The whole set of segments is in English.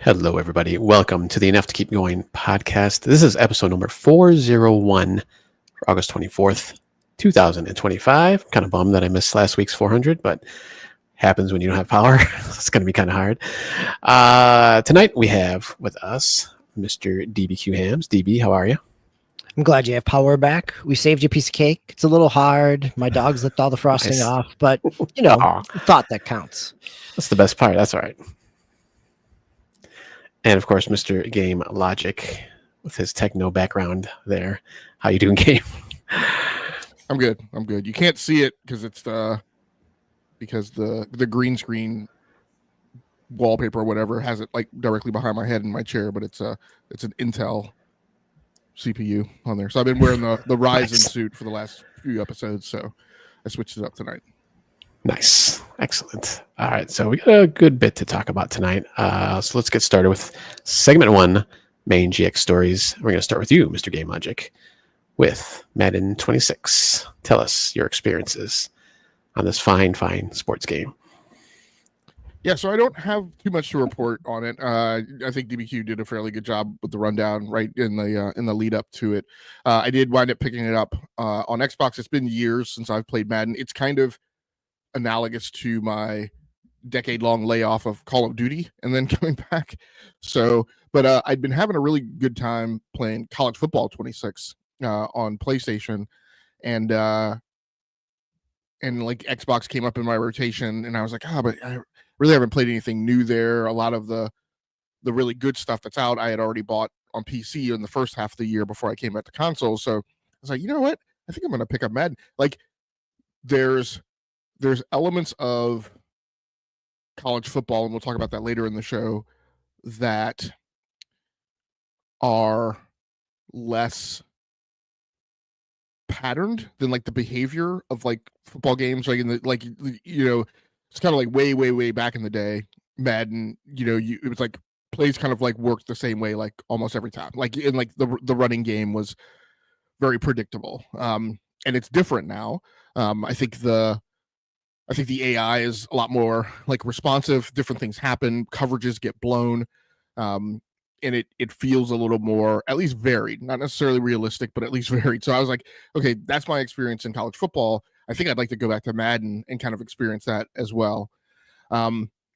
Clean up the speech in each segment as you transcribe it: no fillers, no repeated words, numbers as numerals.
Hello, everybody. Welcome to the Enough to Keep Going podcast. This is episode number 401 for August 24th, 2025. I'm kind of bummed that I missed last week's 400, but happens when you don't have power. It's going to be kind of hard. Tonight we have with us Mr. DBQ Hams. DB, how are you? I'm glad you have power back. We saved you a piece of cake. It's a little hard. My dog's licked all the frosting off, but you know, thought that counts. That's the best part. That's all right. And of course, Mr. Game Logic with his techno background there. How you doing, Game? I'm good. You can't see it because it's the green screen wallpaper or whatever has it like directly behind my head in my chair, but it's an Intel CPU on there. So I've been wearing the Ryzen suit for the last few episodes, so I switched it up tonight. Nice. Excellent. All right. So we got a good bit to talk about tonight. So let's get started with segment 1, main GX stories. We're going to start with you, Mr. Game Logic, with Madden 26. Tell us your experiences on this fine sports game. Yeah, so I don't have too much to report on it. I think DBQ did a fairly good job with the rundown right in the lead up to it. I did wind up picking it up on Xbox. It's been years since I've played Madden. It's kind of analogous to my decade-long layoff of Call of Duty and then coming back. So, but I'd been having a really good time playing College Football 26 on PlayStation, and like Xbox came up in my rotation, and I was like, but I really haven't played anything new there. A lot of the really good stuff that's out, I had already bought on PC in the first half of the year before I came back to console. So I was like, you know what? I think I'm going to pick up Madden. Like, there's elements of college football, and we'll talk about that later in the show, that are less patterned than like the behavior of like football games. Like it's kind of like way back in the day, Madden, it was like plays kind of like worked the same way like almost every time. Like in like the running game was very predictable. And it's different now. I think the AI is a lot more like responsive. Different things happen. Coverages get blown. And it feels a little more, at least varied, not necessarily realistic, but at least varied. So I was like, okay, that's my experience in college football. I think I'd like to go back to Madden and kind of experience that as well.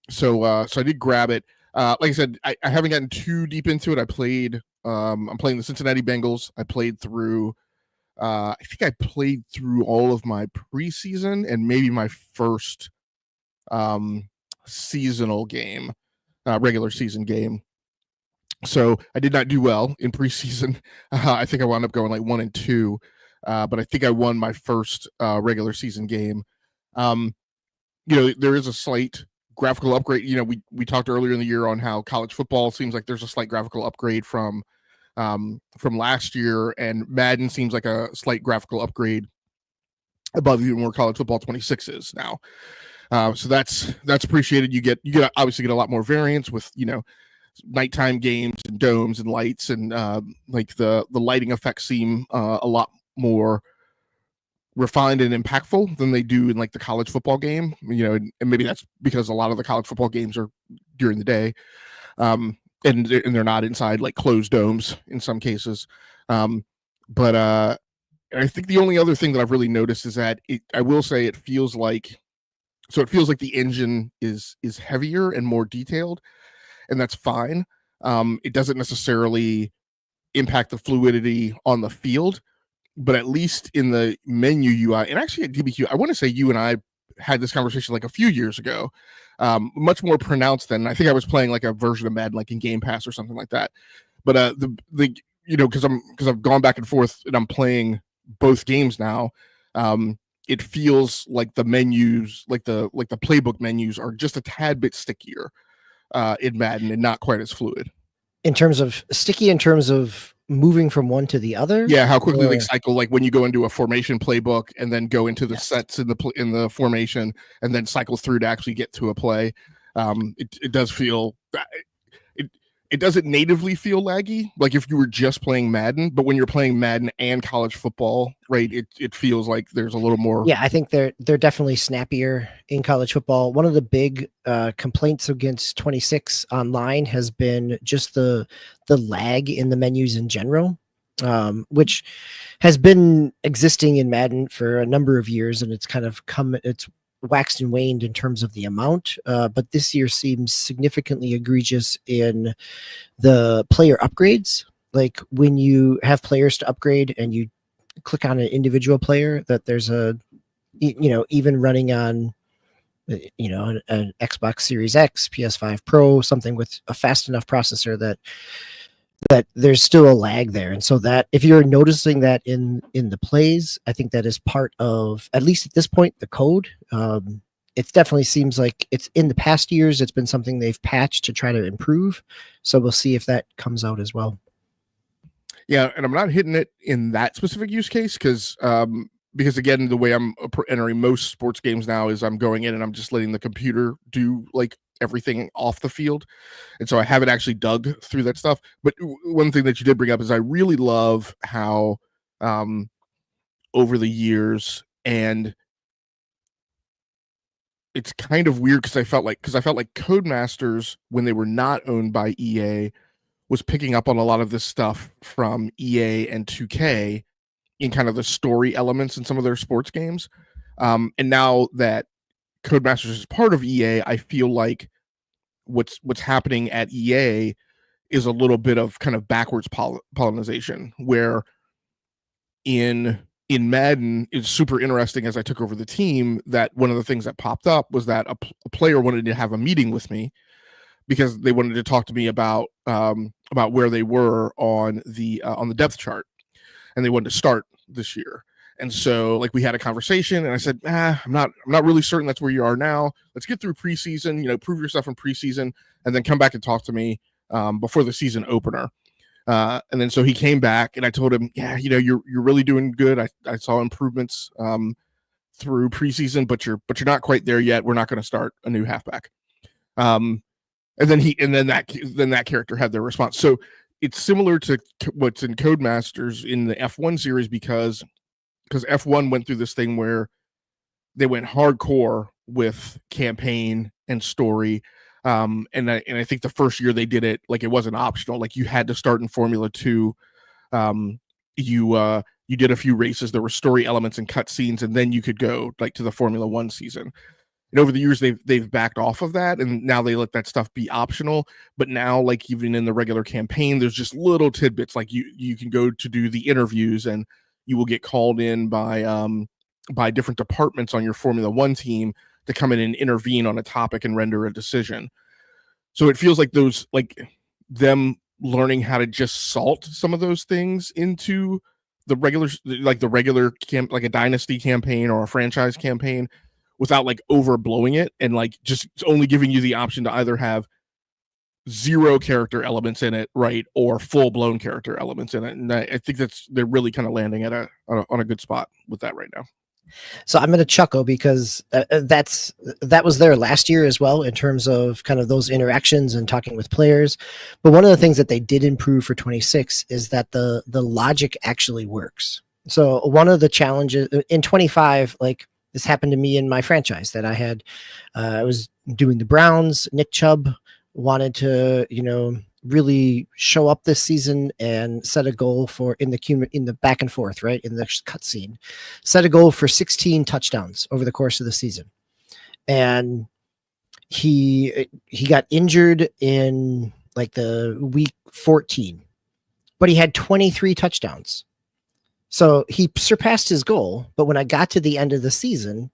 So I did grab it. Like I said, I haven't gotten too deep into it. I'm playing the Cincinnati Bengals. I played through, I think I played through all of my preseason and maybe my first seasonal game, regular season game. So I did not do well in preseason. I think I wound up going like 1-2, but I think I won my first regular season game. There is a slight graphical upgrade. We talked earlier in the year on how college football seems like there's a slight graphical upgrade from last year, and Madden seems like a slight graphical upgrade above even where college football 26 is now. So that's appreciated. You obviously get a lot more variance with nighttime games and domes and lights, and like the lighting effects seem a lot more refined and impactful than they do in like the college football game. And maybe that's because a lot of the college football games are during the day, and they're not inside like closed domes in some cases. But I think the only other thing that I've really noticed is that I will say it feels like the engine is heavier and more detailed. And that's fine. It doesn't necessarily impact the fluidity on the field, but at least in the menu UI, and actually at DBQ, I want to say you and I had this conversation like a few years ago, much more pronounced than I think I was playing like a version of Madden, like in Game Pass or something like that. But because I've gone back and forth and I'm playing both games now, it feels like the menus, like the playbook menus, are just a tad bit stickier in Madden and not quite as fluid. In terms of moving from one to the other? Yeah, how quickly they cycle, like when you go into a formation playbook and then go into the sets in the formation and then cycle through to actually get to a play. It does feel it doesn't natively feel laggy, like if you were just playing Madden, but when you're playing Madden and college football, right, it feels like there's a little more. Yeah, I think they're definitely snappier in college football. One of the big complaints against 26 online has been just the lag in the menus in general, which has been existing in Madden for a number of years, and it's waxed and waned in terms of the amount, but this year seems significantly egregious in the player upgrades. Like when you have players to upgrade and you click on an individual player, that there's even running on an Xbox Series X, PS5 Pro, something with a fast enough processor that there's still a lag there. And so that if you're noticing that in the plays, I think that is part of, at least at this point, the code. It definitely seems like it's in the past years, it's been something they've patched to try to improve. So we'll see if that comes out as well. Yeah, and I'm not hitting it in that specific use case because again, the way I'm entering most sports games now is I'm going in and I'm just letting the computer do like everything off the field. And so I haven't actually dug through that stuff. But one thing that you did bring up is I really love how over the years, and it's kind of weird because I felt like Codemasters, when they were not owned by EA, was picking up on a lot of this stuff from EA and 2K in kind of the story elements in some of their sports games. And now that Codemasters is part of EA, I feel like what's happening at EA is a little bit of kind of backwards pollination, where in Madden, it's super interesting as I took over the team that one of the things that popped up was that a player wanted to have a meeting with me because they wanted to talk to me about where they were on the depth chart, and they wanted to start this year. And so like we had a conversation and I said, I'm not really certain that's where you are now. Let's get through preseason, prove yourself in preseason, and then come back and talk to me before the season opener. And then so he came back and I told him, you're really doing good. I saw improvements through preseason, but you're not quite there yet. We're not going to start a new halfback. And then that character had their response. So it's similar to what's in Codemasters in the F1 series because F1 went through this thing where they went hardcore with campaign and story. And I think the first year they did it, like it wasn't optional. Like you had to start in Formula 2. You did a few races. There were story elements and cutscenes, and then you could go like to the Formula 1 season. And over the years, they've backed off of that, and now they let that stuff be optional. But now, like even in the regular campaign, there's just little tidbits. Like you can go to do the interviews, and you will get called in by different departments on your Formula 1 team to come in and intervene on a topic and render a decision. So it feels like them learning how to just salt some of those things into the regular camp, like a dynasty campaign or a franchise campaign, without like overblowing it and like just only giving you the option to either have zero character elements in it, right, or full blown character elements in it. And I think they're really kind of landing at on a good spot with that right now. So I'm going to chuckle because that was there last year as well in terms of kind of those interactions and talking with players. But one of the things that they did improve for 26 is that the logic actually works. So one of the challenges in 25, like this happened to me in my franchise that I had, I was doing the Browns. Nick Chubb wanted to, really show up this season and set a goal for in the back and forth, right, in the cutscene, set a goal for 16 touchdowns over the course of the season, and he got injured in like the week 14, but he had 23 touchdowns, so he surpassed his goal. But when I got to the end of the season,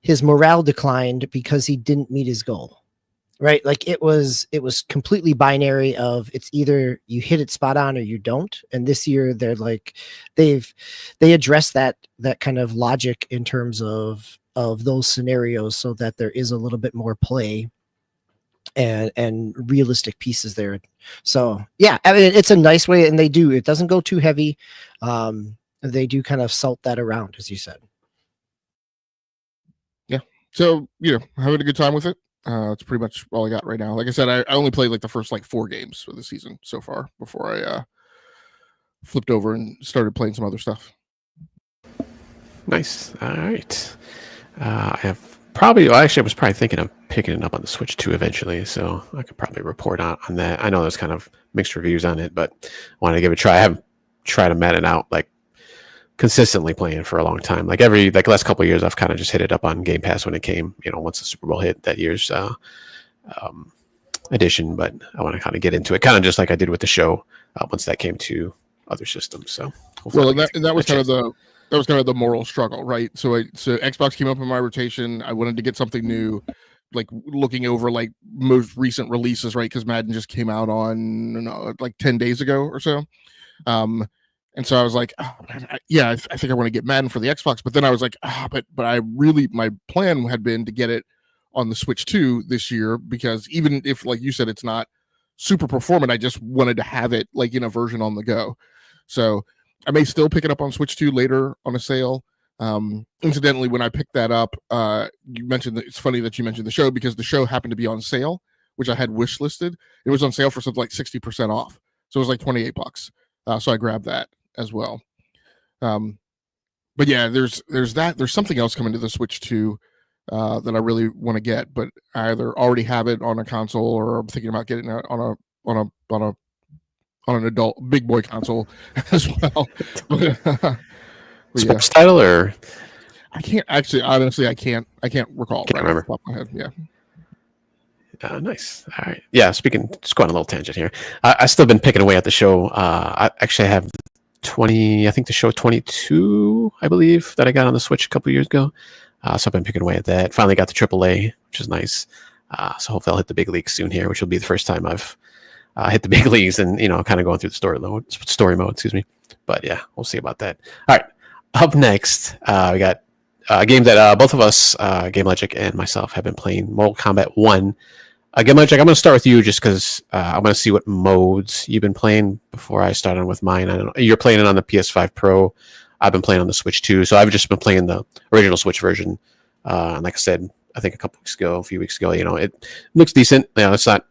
his morale declined because he didn't meet his goal. Right. Like it was completely binary of it's either you hit it spot on or you don't. And this year they're like, they address that kind of logic in terms of those scenarios so that there is a little bit more play and realistic pieces there. So yeah, I mean, it's a nice way, and it doesn't go too heavy. They do kind of salt that around, as you said. Yeah. So, having a good time with it. It's pretty much all I got right now. Like I said, I only played like the first like 4 games of the season so far before I flipped over and started playing some other stuff. Nice. All right. I have probably, well, actually, I was probably thinking of picking it up on the Switch 2 eventually, so I could probably report on that. I know there's kind of mixed reviews on it, but I wanted to give it a try. I haven't tried to Madden out like consistently playing for a long time. Like last couple of years, I've kind of just hit it up on Game Pass when it came, once the Super Bowl hit that year's edition, but I want to kind of get into it, kind of just like I did with the show once that came to other systems. So, well, that was kind of the moral struggle, right? So Xbox came up in my rotation. I wanted to get something new, like looking over like most recent releases, right? Because Madden just came out on like 10 days ago or so. And so I was like, oh, man, I think I want to get Madden for the Xbox. But then I was like, but my plan had been to get it on the Switch 2 this year, because even if, like you said, it's not super performant, I just wanted to have it like in a version on the go. So I may still pick it up on Switch 2 later on a sale. Incidentally, when I picked that up, you mentioned that it's funny that you mentioned the show, because the show happened to be on sale, which I had wish listed. It was on sale for something like 60% off. So it was like $28. So I grabbed that as well. But yeah, there's something else coming to the Switch 2 that I really want to get, but I either already have it on a console or I'm thinking about getting it on an adult big boy console as well. Sports title, or I can't actually, honestly, I can't recall. Can't remember. Off the top of my head. Yeah. Nice. All right. Yeah. Just going on a little tangent here. I still been picking away at the show. I actually have 20. I think the show 22, I believe, that I got on the Switch a couple years ago. So I've been picking away at that. Finally got the AAA, which is nice. So hopefully I'll hit the big leagues soon here, which will be the first time I've hit the big leagues and kind of going through the story mode. Excuse me. But yeah, we'll see about that. All right. Up next, we got a game that both of us, Game Logic and myself, have been playing, Mortal Kombat 1. Game Logic, I'm going to start with you just because I'm going to see what modes you've been playing before I start on with mine. I don't know. You're playing it on the PS5 Pro. I've been playing on the Switch 2, so I've just been playing the original Switch version. And like I said, I think a few weeks ago, it looks decent. It's not,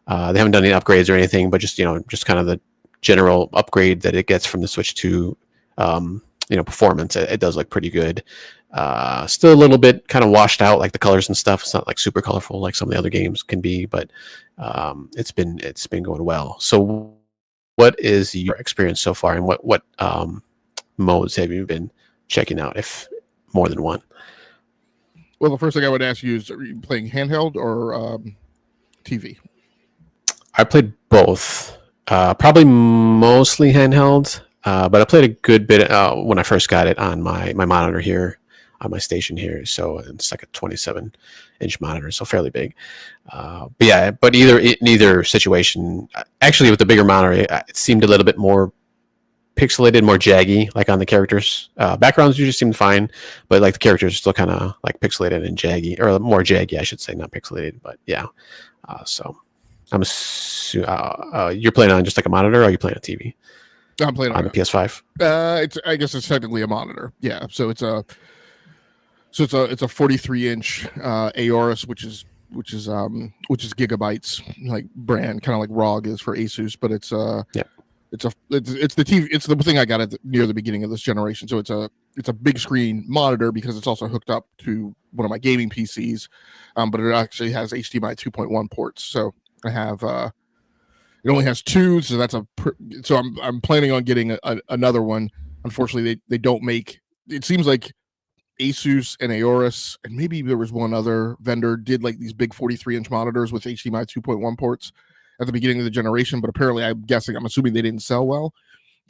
they haven't done any upgrades or anything, but just kind of the general upgrade that it gets from the Switch 2, performance. It does look pretty good. Still a little bit kind of washed out, like the colors and stuff. It's not like super colorful like some of the other games can be, but it's been going well. So what is your experience so far, and what modes have you been checking out, if more than one? Well, the first thing I would ask you is, are you playing handheld or TV? I played both. Probably mostly handheld, but I played a good bit when I first got it on my monitor here, on my station here. So it's like a 27-inch monitor, so fairly big. But in either situation, actually with the bigger monitor, it seemed a little bit more pixelated, more jaggy, like on the characters. Backgrounds usually seem fine, but like the characters are still kind of like pixelated and jaggy, or more jaggy, I should say, not pixelated. But yeah, so I'm you're playing on just like a monitor, or are you playing on TV? I'm playing on the PS5. I guess it's technically a monitor. Yeah, so it's a 43-inch Aorus, which is Gigabytes like brand, kind of like ROG is for Asus, but it's it's the TV. It's the thing I got near the beginning of this generation. So it's a big screen monitor because it's also hooked up to one of my gaming PCs, but it actually has HDMI 2.1 ports. So I have it only has 2, so I'm planning on getting another one. Unfortunately, they don't make. It seems like Asus and Aorus, and maybe there was one other vendor, did like these big 43-inch monitors with HDMI 2.1 ports at the beginning of the generation, but apparently I'm assuming they didn't sell well.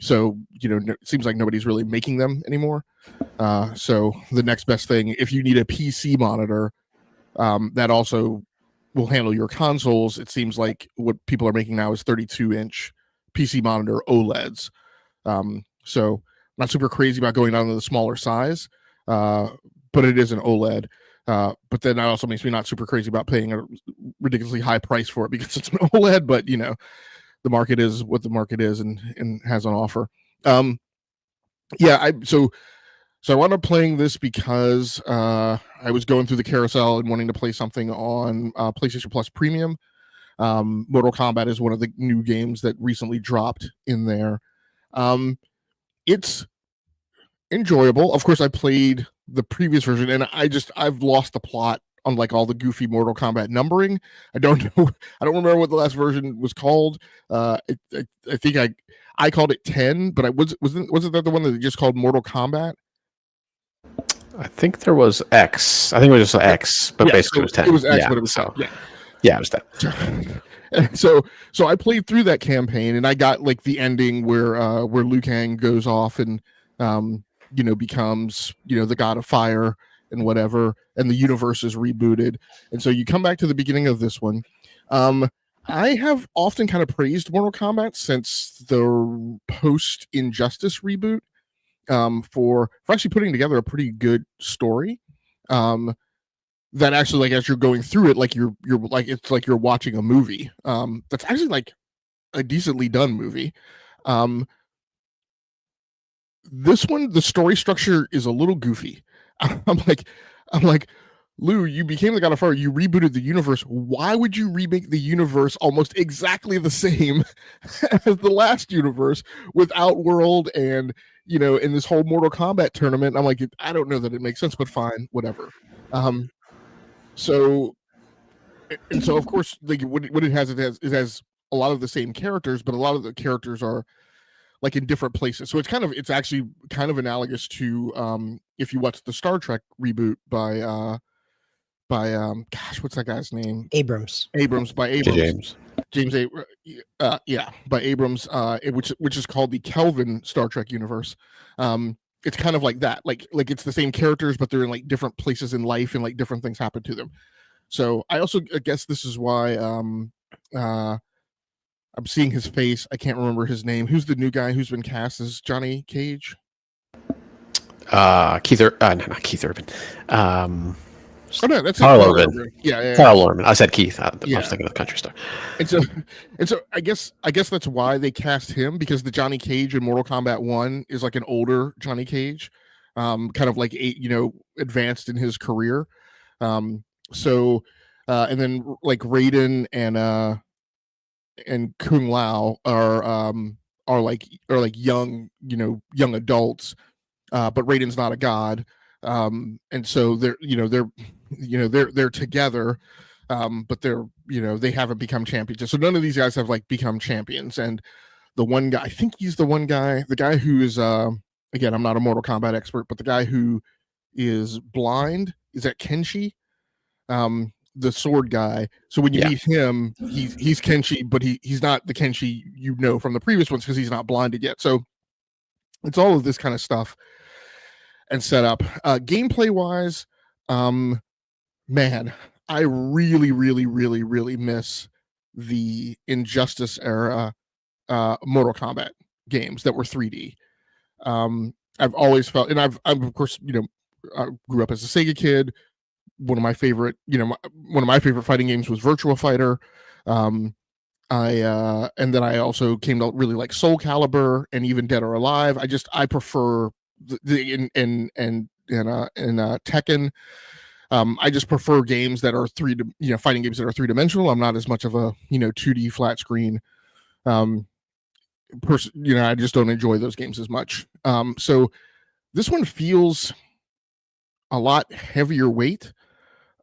So, it seems like nobody's really making them anymore. So the next best thing, if you need a PC monitor that also will handle your consoles, it seems like what people are making now is 32-inch PC monitor OLEDs. So not super crazy about going down to the smaller size, but it is an OLED. But then that also makes me not super crazy about paying a ridiculously high price for it because it's an OLED, but the market is what the market is and has on offer. So So I wound up playing this because I was going through the carousel and wanting to play something on PlayStation Plus Premium. Mortal Kombat is one of the new games that recently dropped in there. It's enjoyable. Of course, I played the previous version, and I've lost the plot on like all the goofy Mortal Kombat numbering. I don't know. I don't remember what the last version was called. I think I called it 10, but wasn't that the one that they just called Mortal Kombat? I think there was X. I think it was just X, but basically it was 10. It was X, yeah, but it was so 10. Yeah, it was 10. So I played through that campaign, and I got like the ending where Liu Kang goes off and becomes the god of fire and whatever, and the universe is rebooted. And so you come back to the beginning of this one. I have often kind of praised Mortal Kombat since the post Injustice reboot for actually putting together a pretty good story. That actually, like, as you're going through it, like you're like, it's like you're watching a movie. That's actually like a decently done movie. This one, the story structure is a little goofy. I'm like, Lou, you became the God of Fire. You rebooted the universe. Why would you remake the universe almost exactly the same as the last universe with Outworld and in this whole Mortal Kombat tournament? I'm like, I don't know that it makes sense, but fine, whatever. So of course, like what it has a lot of the same characters, but a lot of the characters are like in different places. So it's actually kind of analogous to if you watch the Star Trek reboot by gosh, what's that guy's name? Abrams. James by Abrams, which is called the Kelvin Star Trek universe. It's kind of like that, like it's the same characters, but they're in like different places in life, and like different things happen to them. So I guess this is why I'm seeing his face. I can't remember his name. Who's the new guy who's been cast as Johnny Cage? Not Keith Urban. Oh no, that's Carl Urban. Yeah. Carl Urban. I said Keith. I Yeah. was thinking of the country star. And so I guess that's why they cast him, because the Johnny Cage in Mortal Kombat 1 is like an older Johnny Cage, kind of like advanced in his career. And then like Raiden and Kung Lao are like young adults, but Raiden's not a god. And so they're together, but they haven't become champions. So none of these guys have like become champions. And the one guy, I think he's the guy who is again, I'm not a Mortal Kombat expert, but the guy who is blind, is that Kenshi, the sword guy. So when you meet him, he's Kenshi, but he's not the Kenshi from the previous ones, because he's not blinded yet. So it's all of this kind of stuff and set up. Gameplay wise, man, I really, really, really, really miss the Injustice era Mortal Kombat games that were 3D. I've always felt, and I've of course, I grew up as a Sega kid. One of my favorite fighting games was Virtua Fighter. And then I also came to really like Soul Calibur and even Dead or Alive. I prefer in Tekken. I just prefer games that are fighting games that are 3-dimensional. I'm not as much of a 2D flat screen person. I just don't enjoy those games as much. So this one feels a lot heavier weight.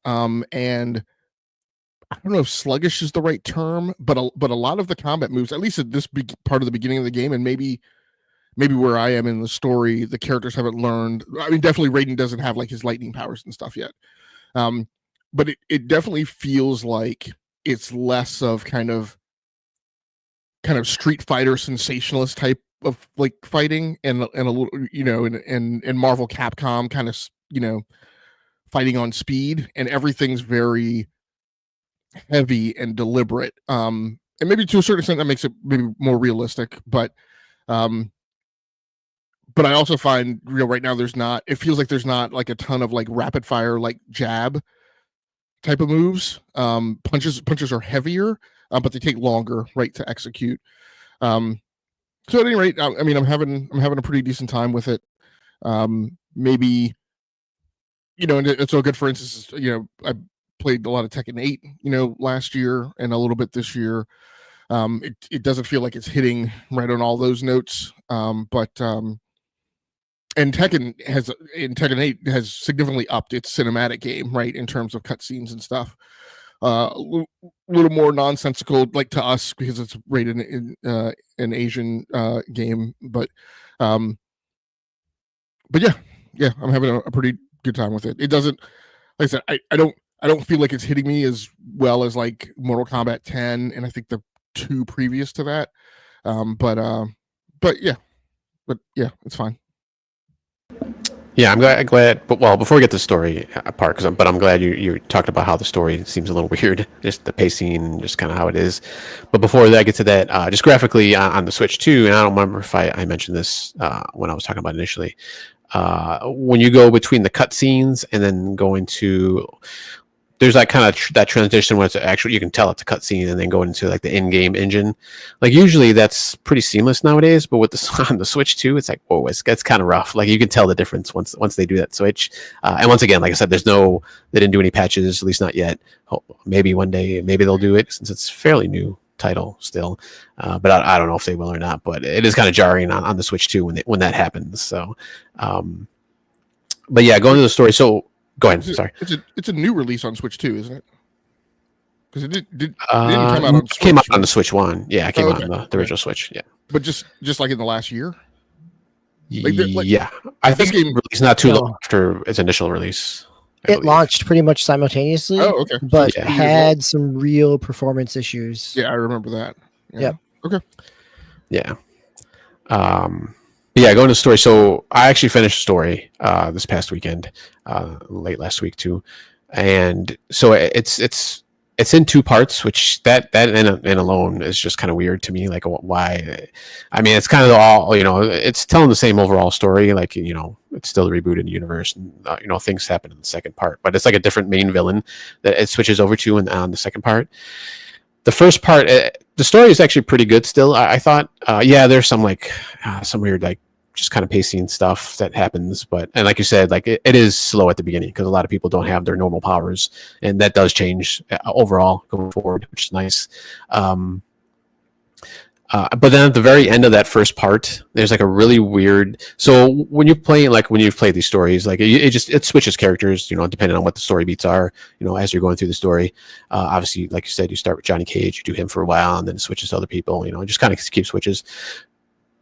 And I don't know if sluggish is the right term, but a lot of the combat moves, at least at this part of the beginning of the game, and maybe where I am in the story, the characters haven't learned. I mean, definitely Raiden doesn't have like his lightning powers and stuff yet. But it definitely feels like it's less of kind of Street Fighter sensationalist type of like fighting, and a little, and Marvel Capcom kind of, fighting on speed, and everything's very heavy and deliberate. And maybe to a certain extent that makes it maybe more realistic, but I also find right now it feels like there's not like a ton of like rapid fire, like jab type of moves. Punches are heavier, but they take longer, right, to execute. So at any rate, I mean, I'm having a pretty decent time with it. Maybe, and so good, for instance, I played a lot of Tekken 8, last year and a little bit this year. It doesn't feel like it's hitting right on all those notes. And Tekken 8 has significantly upped its cinematic game, right, in terms of cutscenes and stuff. A little more nonsensical, like to us, because it's rated in an Asian game. But yeah, I'm having a pretty good time with it. It doesn't, like I said, I don't feel like it's hitting me as well as like Mortal Kombat 10, and I think the 2 previous to that. But yeah, it's fine. Yeah, I'm glad. But before we get to the story part, but I'm glad you talked about how the story seems a little weird, just the pacing, just kind of how it is. But before I get to that, just graphically on the Switch 2, and I don't remember if I mentioned this when I was talking about it initially. When you go between the cutscenes and then go into, there's that kind of that transition where it's actually, you can tell it's a cutscene and then go into like the in-game engine. Like usually that's pretty seamless nowadays, but with on the Switch 2, it's like, whoa, it's kind of rough. Like you can tell the difference once they do that switch. And once again, like I said, they didn't do any patches, at least not yet. Maybe one day, maybe they'll do it, since it's fairly new title still. But I don't know if they will or not. But it is kind of jarring on the Switch 2 when that happens. So, but yeah, going to the story. So. Go ahead. Sorry. It's a new release on Switch 2, isn't it? Because it didn't come out on Switch. Came out on the Switch 1. Yeah, it came out on the original Switch. Yeah. But just like in the last year? Yeah. I think it released not too long after its initial release. It launched pretty much simultaneously. Oh, okay. But had some real performance issues. Yeah, I remember that. Yeah. Yep. Okay. Yeah. Yeah, going to the story. So I actually finished the story this past weekend, late last week too, and so it's in 2 parts, which that in alone is just kind of weird to me. Like, why? I mean, it's kind of all, it's telling the same overall story. Like, it's still the rebooted universe, and things happen in the second part, but it's like a different main villain that it switches over to on the second part. The first part, the story is actually pretty good still. I thought, there's some like some weird like just kind of pacing stuff that happens, and like you said, like it is slow at the beginning because a lot of people don't have their normal powers, and that does change overall going forward, which is nice. But then at the very end of that first part, there's like a really weird. So when you've played these stories, like it switches characters, depending on what the story beats are, as you're going through the story. Obviously, like you said, you start with Johnny Cage, you do him for a while, and then it switches to other people. It just kind of keeps switches.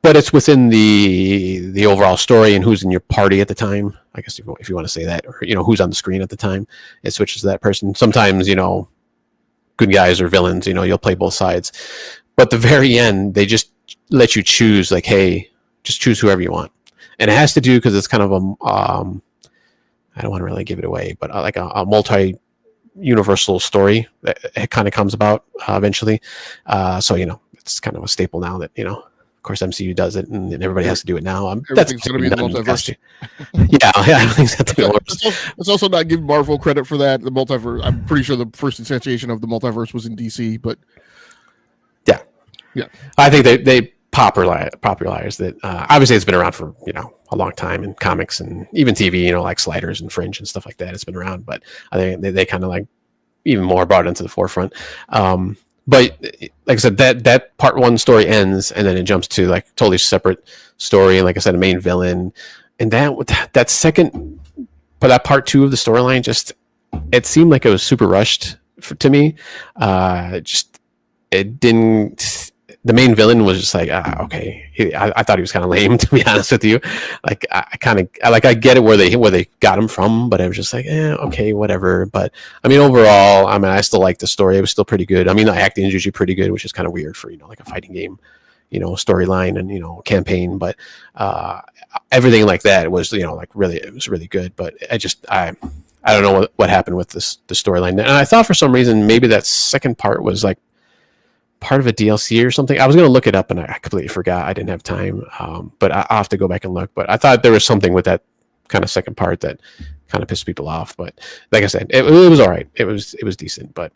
But it's within the overall story and who's in your party at the time. I guess if you want to say that, or who's on the screen at the time, it switches to that person. Sometimes good guys or villains. You'll play both sides. But the very end, they just let you choose, like, hey, just choose whoever you want. And it has to do because it's kind of I don't want to really give it away, but like a multi-universal story that it kind of comes about eventually. So, it's kind of a staple now that, of course, MCU does it and everybody has to do it now. Everything's going to be the multiverse. Yeah, everything's got to be the multiverse. Let's also not give Marvel credit for that. The multiverse, I'm pretty sure the first instantiation of the multiverse was in DC, but yeah, I think they popularized it. Obviously, it's been around for a long time in comics and even TV. Like Sliders and Fringe and stuff like that. It's been around, but I think they kind of like even more brought it into the forefront. But like I said, that part 1 story ends, and then it jumps to like totally separate story. And like I said, a main villain, and that second, but that part 2 of the storyline it seemed like it was super rushed to me. It didn't. The main villain was just like, okay. I thought he was kind of lame, to be honest with you. Like I get it where they got him from, but I was just like, okay, whatever. But I mean, overall, I still like the story. It was still pretty good. I mean, the acting is usually pretty good, which is kind of weird for like a fighting game, storyline and campaign. But everything like that was like really, it was really good. But I don't know what happened with the storyline. And I thought for some reason maybe that second part was like part of a DLC or something. I was going to look it up and I completely forgot. I didn't have time. But I'll have to go back and look. But I thought there was something with that kind of second part that kind of pissed people off. But like I said, it was all right. It was decent. But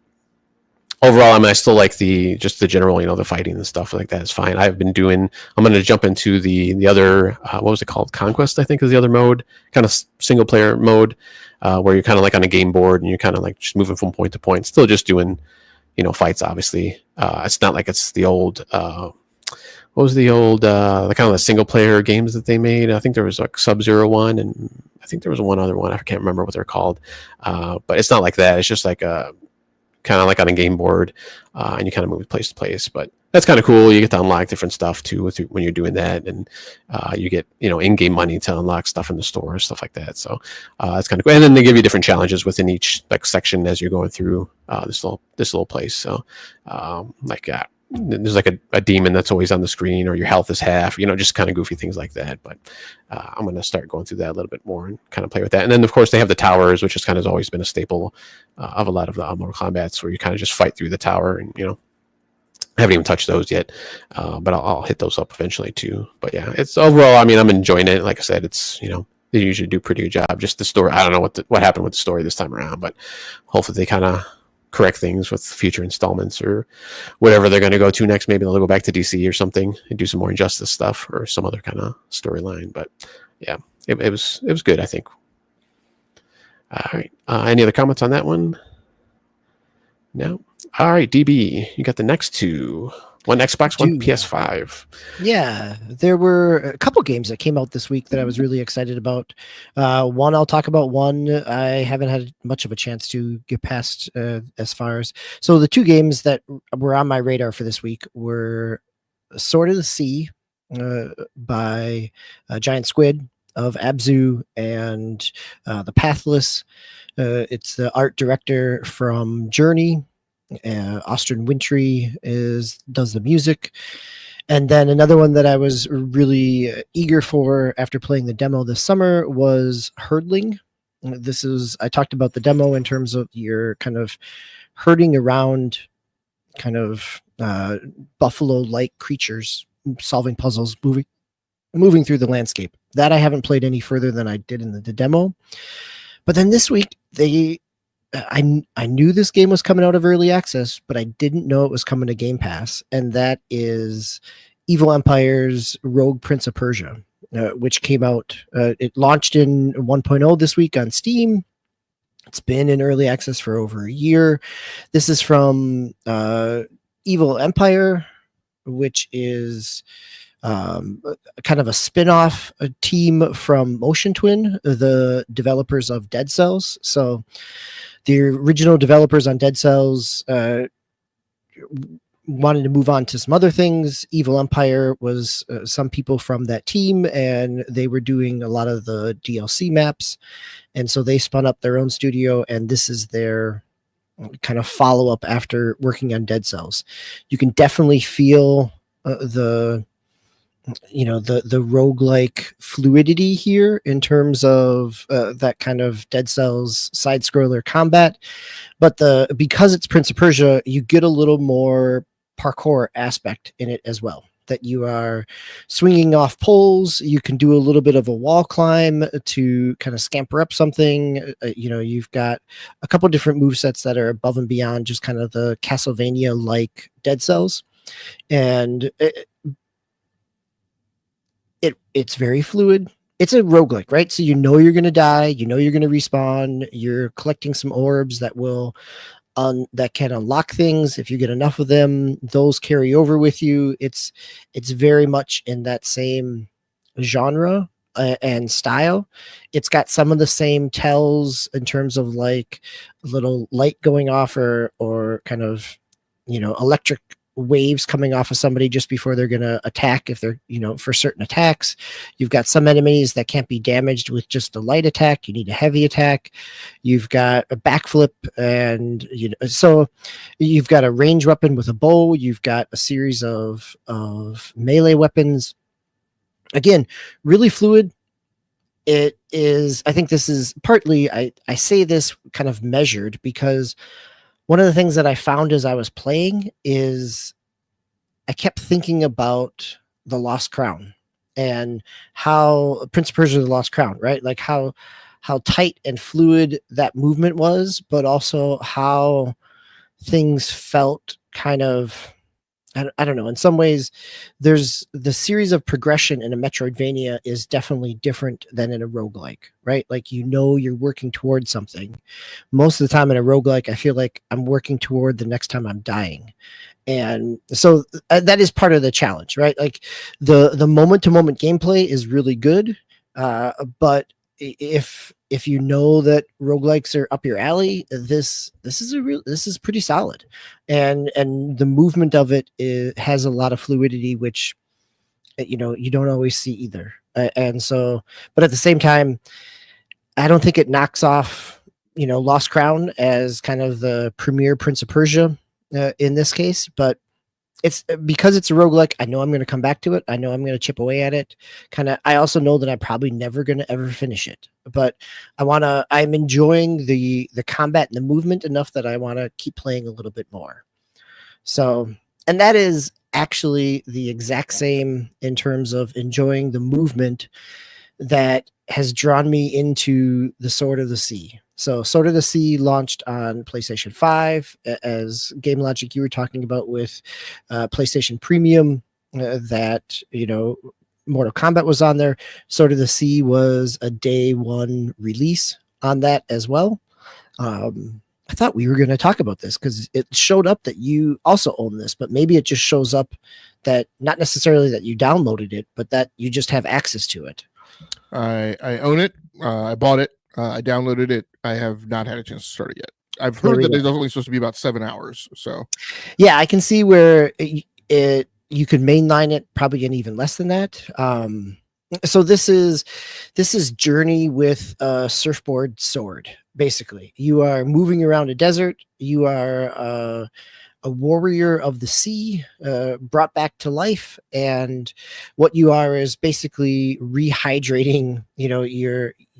overall, I mean, I still like the general, the fighting and stuff like that is fine. I'm going to jump into the other, what was it called? Conquest, I think, is the other mode, kind of single player mode, where you're kind of like on a game board and you're kind of like just moving from point to point, still just doing, fights, obviously. It's not like it's the old, what was the old, the kind of the single player games that they made? I think there was like Sub-Zero one, and I think there was one other one. I can't remember what they're called. But it's not like that. It's just like a, kind of like on a game board, and you kind of move place to place. But that's kind of cool. You get to unlock different stuff too when you're doing that, and you get in-game money to unlock stuff in the store, stuff like that. So that's kind of cool. And then they give you different challenges within each like section as you're going through this little place. So there's like a demon that's always on the screen, or your health is half. Just kind of goofy things like that. But I'm going to start going through that a little bit more and kind of play with that. And then of course they have the towers, which has always been a staple of a lot of the Mortal Kombats, where you kind of just fight through the tower, and I haven't even touched those yet, but I'll hit those up eventually too. But yeah, it's overall, I mean, I'm enjoying it. Like I said, it's they usually do a pretty good job. Just the story, I don't know what happened with the story this time around, but hopefully they kind of correct things with future installments or whatever they're going to go to next. Maybe they'll go back to DC or something and do some more Injustice stuff or some other kind of storyline. But yeah, it was good, I think. All right. Any other comments on that one? No. All right, DB, you got the next two. One Xbox, one PS5. Yeah, there were a couple games that came out this week that I was really excited about. One I'll talk about. One I haven't had much of a chance to get past as far as. So the two games that were on my radar for this week were Sword of the Sea by Giant Squid of Abzu, and The Pathless. It's the art director from Journey. Austin Wintry does the music. And then another one that I was really eager for after playing the demo this summer was Herdling. I talked about the demo in terms of you're kind of herding around kind of buffalo-like creatures, solving puzzles, moving through the landscape. That I haven't played any further than I did in the demo. But then this week, I knew this game was coming out of early access, but I didn't know it was coming to Game Pass, and that is Evil Empire's Rogue Prince of Persia, which came out. It launched in 1.0 this week on Steam. It's been in early access for over a year. This is from Evil Empire, which is kind of a spin-off team from Motion Twin, the developers of Dead Cells. So the original developers on Dead Cells wanted to move on to some other things. Evil Empire was some people from that team, and they were doing a lot of the DLC maps. And so they spun up their own studio, and this is their kind of follow-up after working on Dead Cells. You can definitely feel the roguelike fluidity here in terms of that kind of Dead Cells side scroller combat, but because it's Prince of Persia, you get a little more parkour aspect in it as well, that you are swinging off poles. You can do a little bit of a wall climb to kind of scamper up something. You've got a couple different movesets that are above and beyond just kind of the Castlevania like Dead Cells, and it's very fluid. It's a roguelike, right? So you're going to die, you're going to respawn, you're collecting some orbs that can unlock things. If you get enough of them, those carry over with you. It's very much in that same genre and style. It's got some of the same tells in terms of like a little light going off or kind of electric waves coming off of somebody just before they're going to attack. If they're for certain attacks, you've got some enemies that can't be damaged with just a light attack. You need a heavy attack. You've got a backflip, and so you've got a range weapon with a bow. You've got a series of melee weapons. Again, really fluid. It is, I think this is partly, I say this kind of measured because one of the things that I found as I was playing is I kept thinking about the Lost Crown and how Prince of Persia: The Lost Crown, right? Like how tight and fluid that movement was, but also how things felt kind of, I don't know. In some ways, there's the series of progression in a Metroidvania is definitely different than in a roguelike, right? Like, you're working towards something. Most of the time in a roguelike, I feel like I'm working toward the next time I'm dying. And so that is part of the challenge, right? Like, the moment to moment gameplay is really good, but if you know that roguelikes are up your alley, this is pretty solid, and the movement of it has a lot of fluidity, which you don't always see either. And so, but at the same time, I don't think it knocks off Lost Crown as kind of the premier Prince of Persia in this case, but it's because it's a roguelike. I know I'm going to come back to it. I know I'm going to chip away at it. I also know that I'm probably never going to ever finish it, but I'm enjoying the combat and the movement enough that I want to keep playing a little bit more. So, and that is actually the exact same in terms of enjoying the movement that has drawn me into the Sword of the Sea. So Sword of the Sea launched on PlayStation 5, as Game Logic you were talking about with PlayStation Premium, that, Mortal Kombat was on there. Sword of the Sea was a day one release on that as well. I thought we were going to talk about this because it showed up that you also own this, but maybe it just shows up that not necessarily that you downloaded it, but that you just have access to it. I own it. I bought it. I downloaded it. I have not had a chance to start it yet. I've heard that it's only supposed to be about 7 hours. So, yeah, I can see where you could mainline it probably in even less than that. So this is Journey with a surfboard sword. Basically, you are moving around a desert. You are a warrior of the sea, brought back to life, and what you are is basically rehydrating.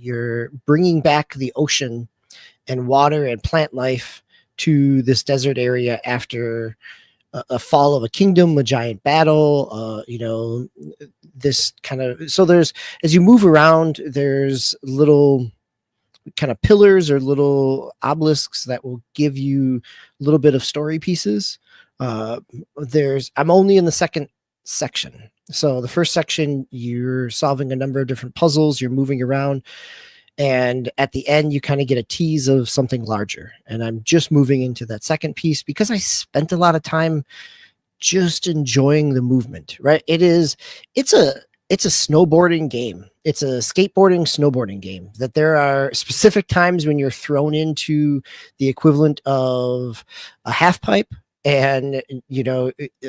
You're bringing back the ocean and water and plant life to this desert area after a fall of a kingdom, a giant battle. This kind of, so there's, as you move around, there's little kind of pillars or little obelisks that will give you a little bit of story pieces. I'm only in the second section. So the first section, you're solving a number of different puzzles, you're moving around, and at the end you kind of get a tease of something larger. And I'm just moving into that second piece because I spent a lot of time just enjoying the movement, right? It's a snowboarding game. It's a skateboarding, snowboarding game that there are specific times when you're thrown into the equivalent of a half pipe. And,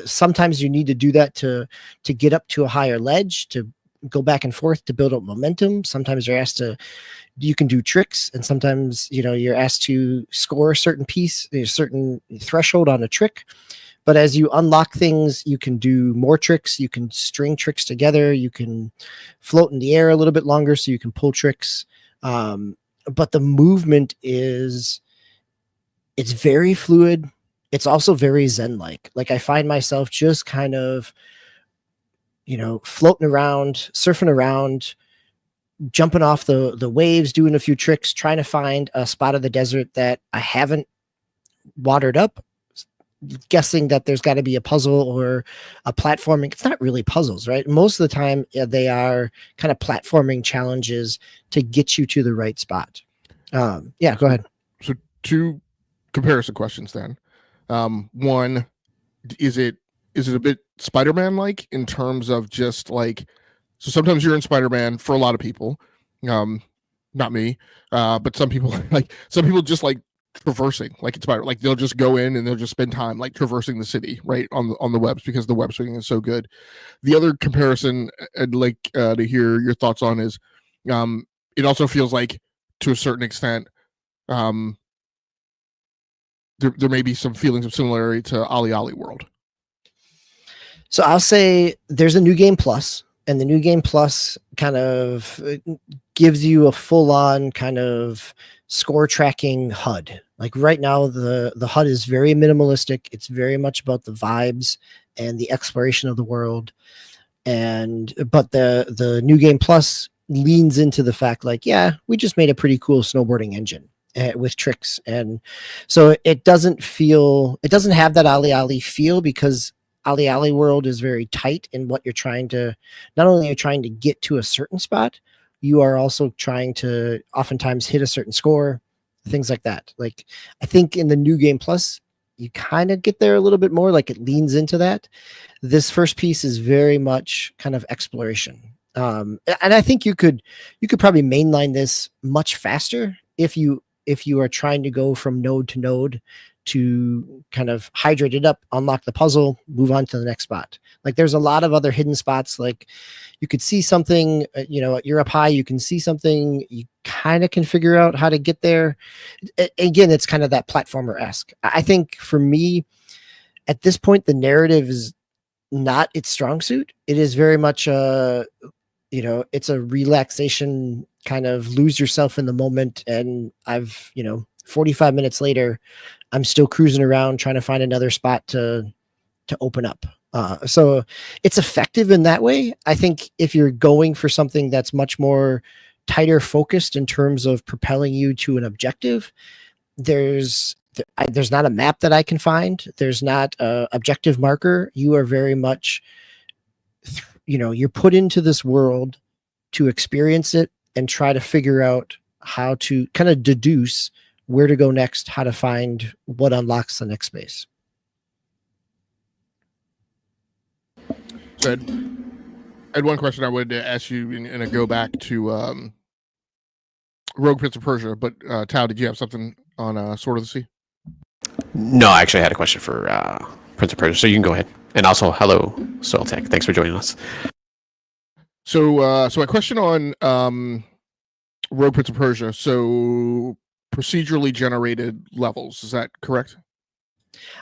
sometimes you need to do that to get up to a higher ledge, to go back and forth to build up momentum. Sometimes you can do tricks. And sometimes, you're asked to score a certain piece, a certain threshold on a trick. But as you unlock things, you can do more tricks. You can string tricks together. You can float in the air a little bit longer so you can pull tricks. But the movement it's very fluid. It's also very Zen-like. Like, I find myself just kind of, floating around, surfing around, jumping off the waves, doing a few tricks, trying to find a spot of the desert that I haven't watered up, guessing that there's got to be a puzzle or a platforming. It's not really puzzles, right? Most of the time they are kind of platforming challenges to get you to the right spot. Yeah, go ahead. So 2 comparison questions then. One, is it a bit Spider-Man like in terms of just like, so sometimes you're in Spider-Man for a lot of people, not me, but some people just like traversing, like it's Spider, like they'll just go in and they'll just spend time like traversing the city, right, on the webs, because the web swinging is so good. The other comparison I'd like to hear your thoughts on is, it also feels like to a certain extent, there may be some feelings of similarity to Ali World. So I'll say there's a New Game Plus, and the New Game Plus kind of gives you a full-on kind of score tracking HUD. Like right now, the HUD is very minimalistic. It's very much about the vibes and the exploration of the world. But the New Game Plus leans into the fact, like, yeah, we just made a pretty cool snowboarding engine. with tricks, and so it doesn't have that Ali feel, because Ali world is very tight in what you're trying to, not only are you trying to get to a certain spot, you are also trying to oftentimes hit a certain score, things like that. Like, I think in the New Game Plus, you kind of get there a little bit more, like it leans into that. This first piece is very much kind of exploration. And I think you could probably mainline this much faster if you are trying to go from node to node to kind of hydrate it up, unlock the puzzle, move on to the next spot. Like, there's a lot of other hidden spots. Like, you could see something, you're up high, you can see something, you kind of can figure out how to get there. Again, it's kind of that platformer-esque. I think for me, at this point, the narrative is not its strong suit. It is very much it's a relaxation, kind of lose yourself in the moment. And 45 minutes later, I'm still cruising around trying to find another spot to open up. So it's effective in that way. I think if you're going for something that's much more tighter focused in terms of propelling you to an objective, there's not a map that I can find. There's not a objective marker. You are very much, you're put into this world to experience it and try to figure out how to kind of deduce where to go next, how to find what unlocks the next space. So I had one question I wanted to ask you, and I go back to Rogue Prince of Persia. But Tao, did you have something on Sword of the Sea? No, I actually had a question for Prince of Persia, so you can go ahead. And also, hello, Soil Tech. Thanks for joining us. So my question on Rogue Prince of Persia. So procedurally generated levels, is that correct?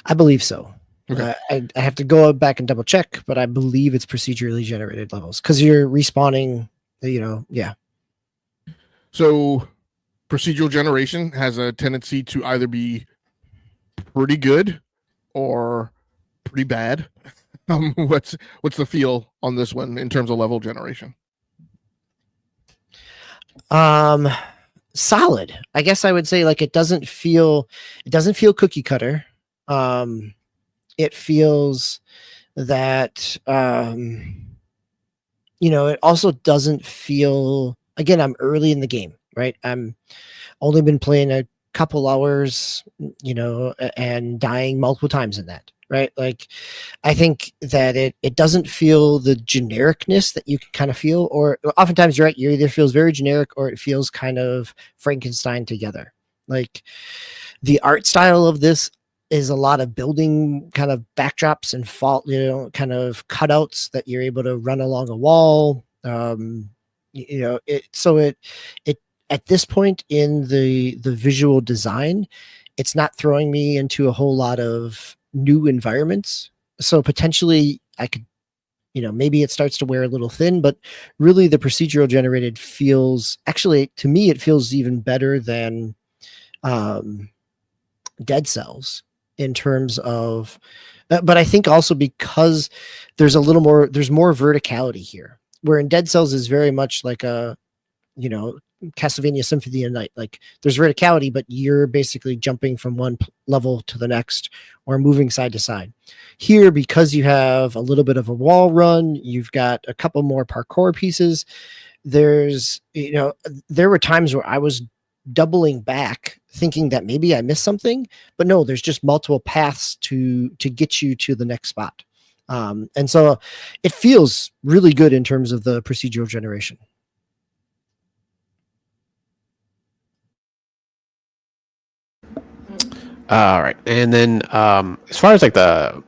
I believe so. Okay. I have to go back and double check, but I believe it's procedurally generated levels because you're respawning, yeah. So procedural generation has a tendency to either be pretty good or pretty bad. What's the feel on this one in terms of level generation? Solid. I guess I would say, like, it doesn't feel cookie cutter. It feels that it also doesn't feel, again, I'm early in the game, right? I'm only been playing a couple hours, and dying multiple times in that, right? Like, I think that it doesn't feel the genericness that you can kind of feel, or oftentimes you're right, it either feels very generic or it feels kind of Frankenstein together. Like, the art style of this is a lot of building kind of backdrops and kind of cutouts that you're able to run along a wall. It at this point in the visual design, it's not throwing me into a whole lot of new environments. So potentially I could, maybe it starts to wear a little thin, but really the procedural generated feels, actually, to me, it feels even better than Dead Cells in terms of, but I think also because there's more verticality here, where in Dead Cells is very much like a, Castlevania Symphony of the Night. Like, there's verticality, but you're basically jumping from one level to the next or moving side to side. Here, because you have a little bit of a wall run, you've got a couple more parkour pieces. There's, there were times where I was doubling back thinking that maybe I missed something, but no, there's just multiple paths to get you to the next spot. And so it feels really good in terms of the procedural generation. All right, and then as far as like the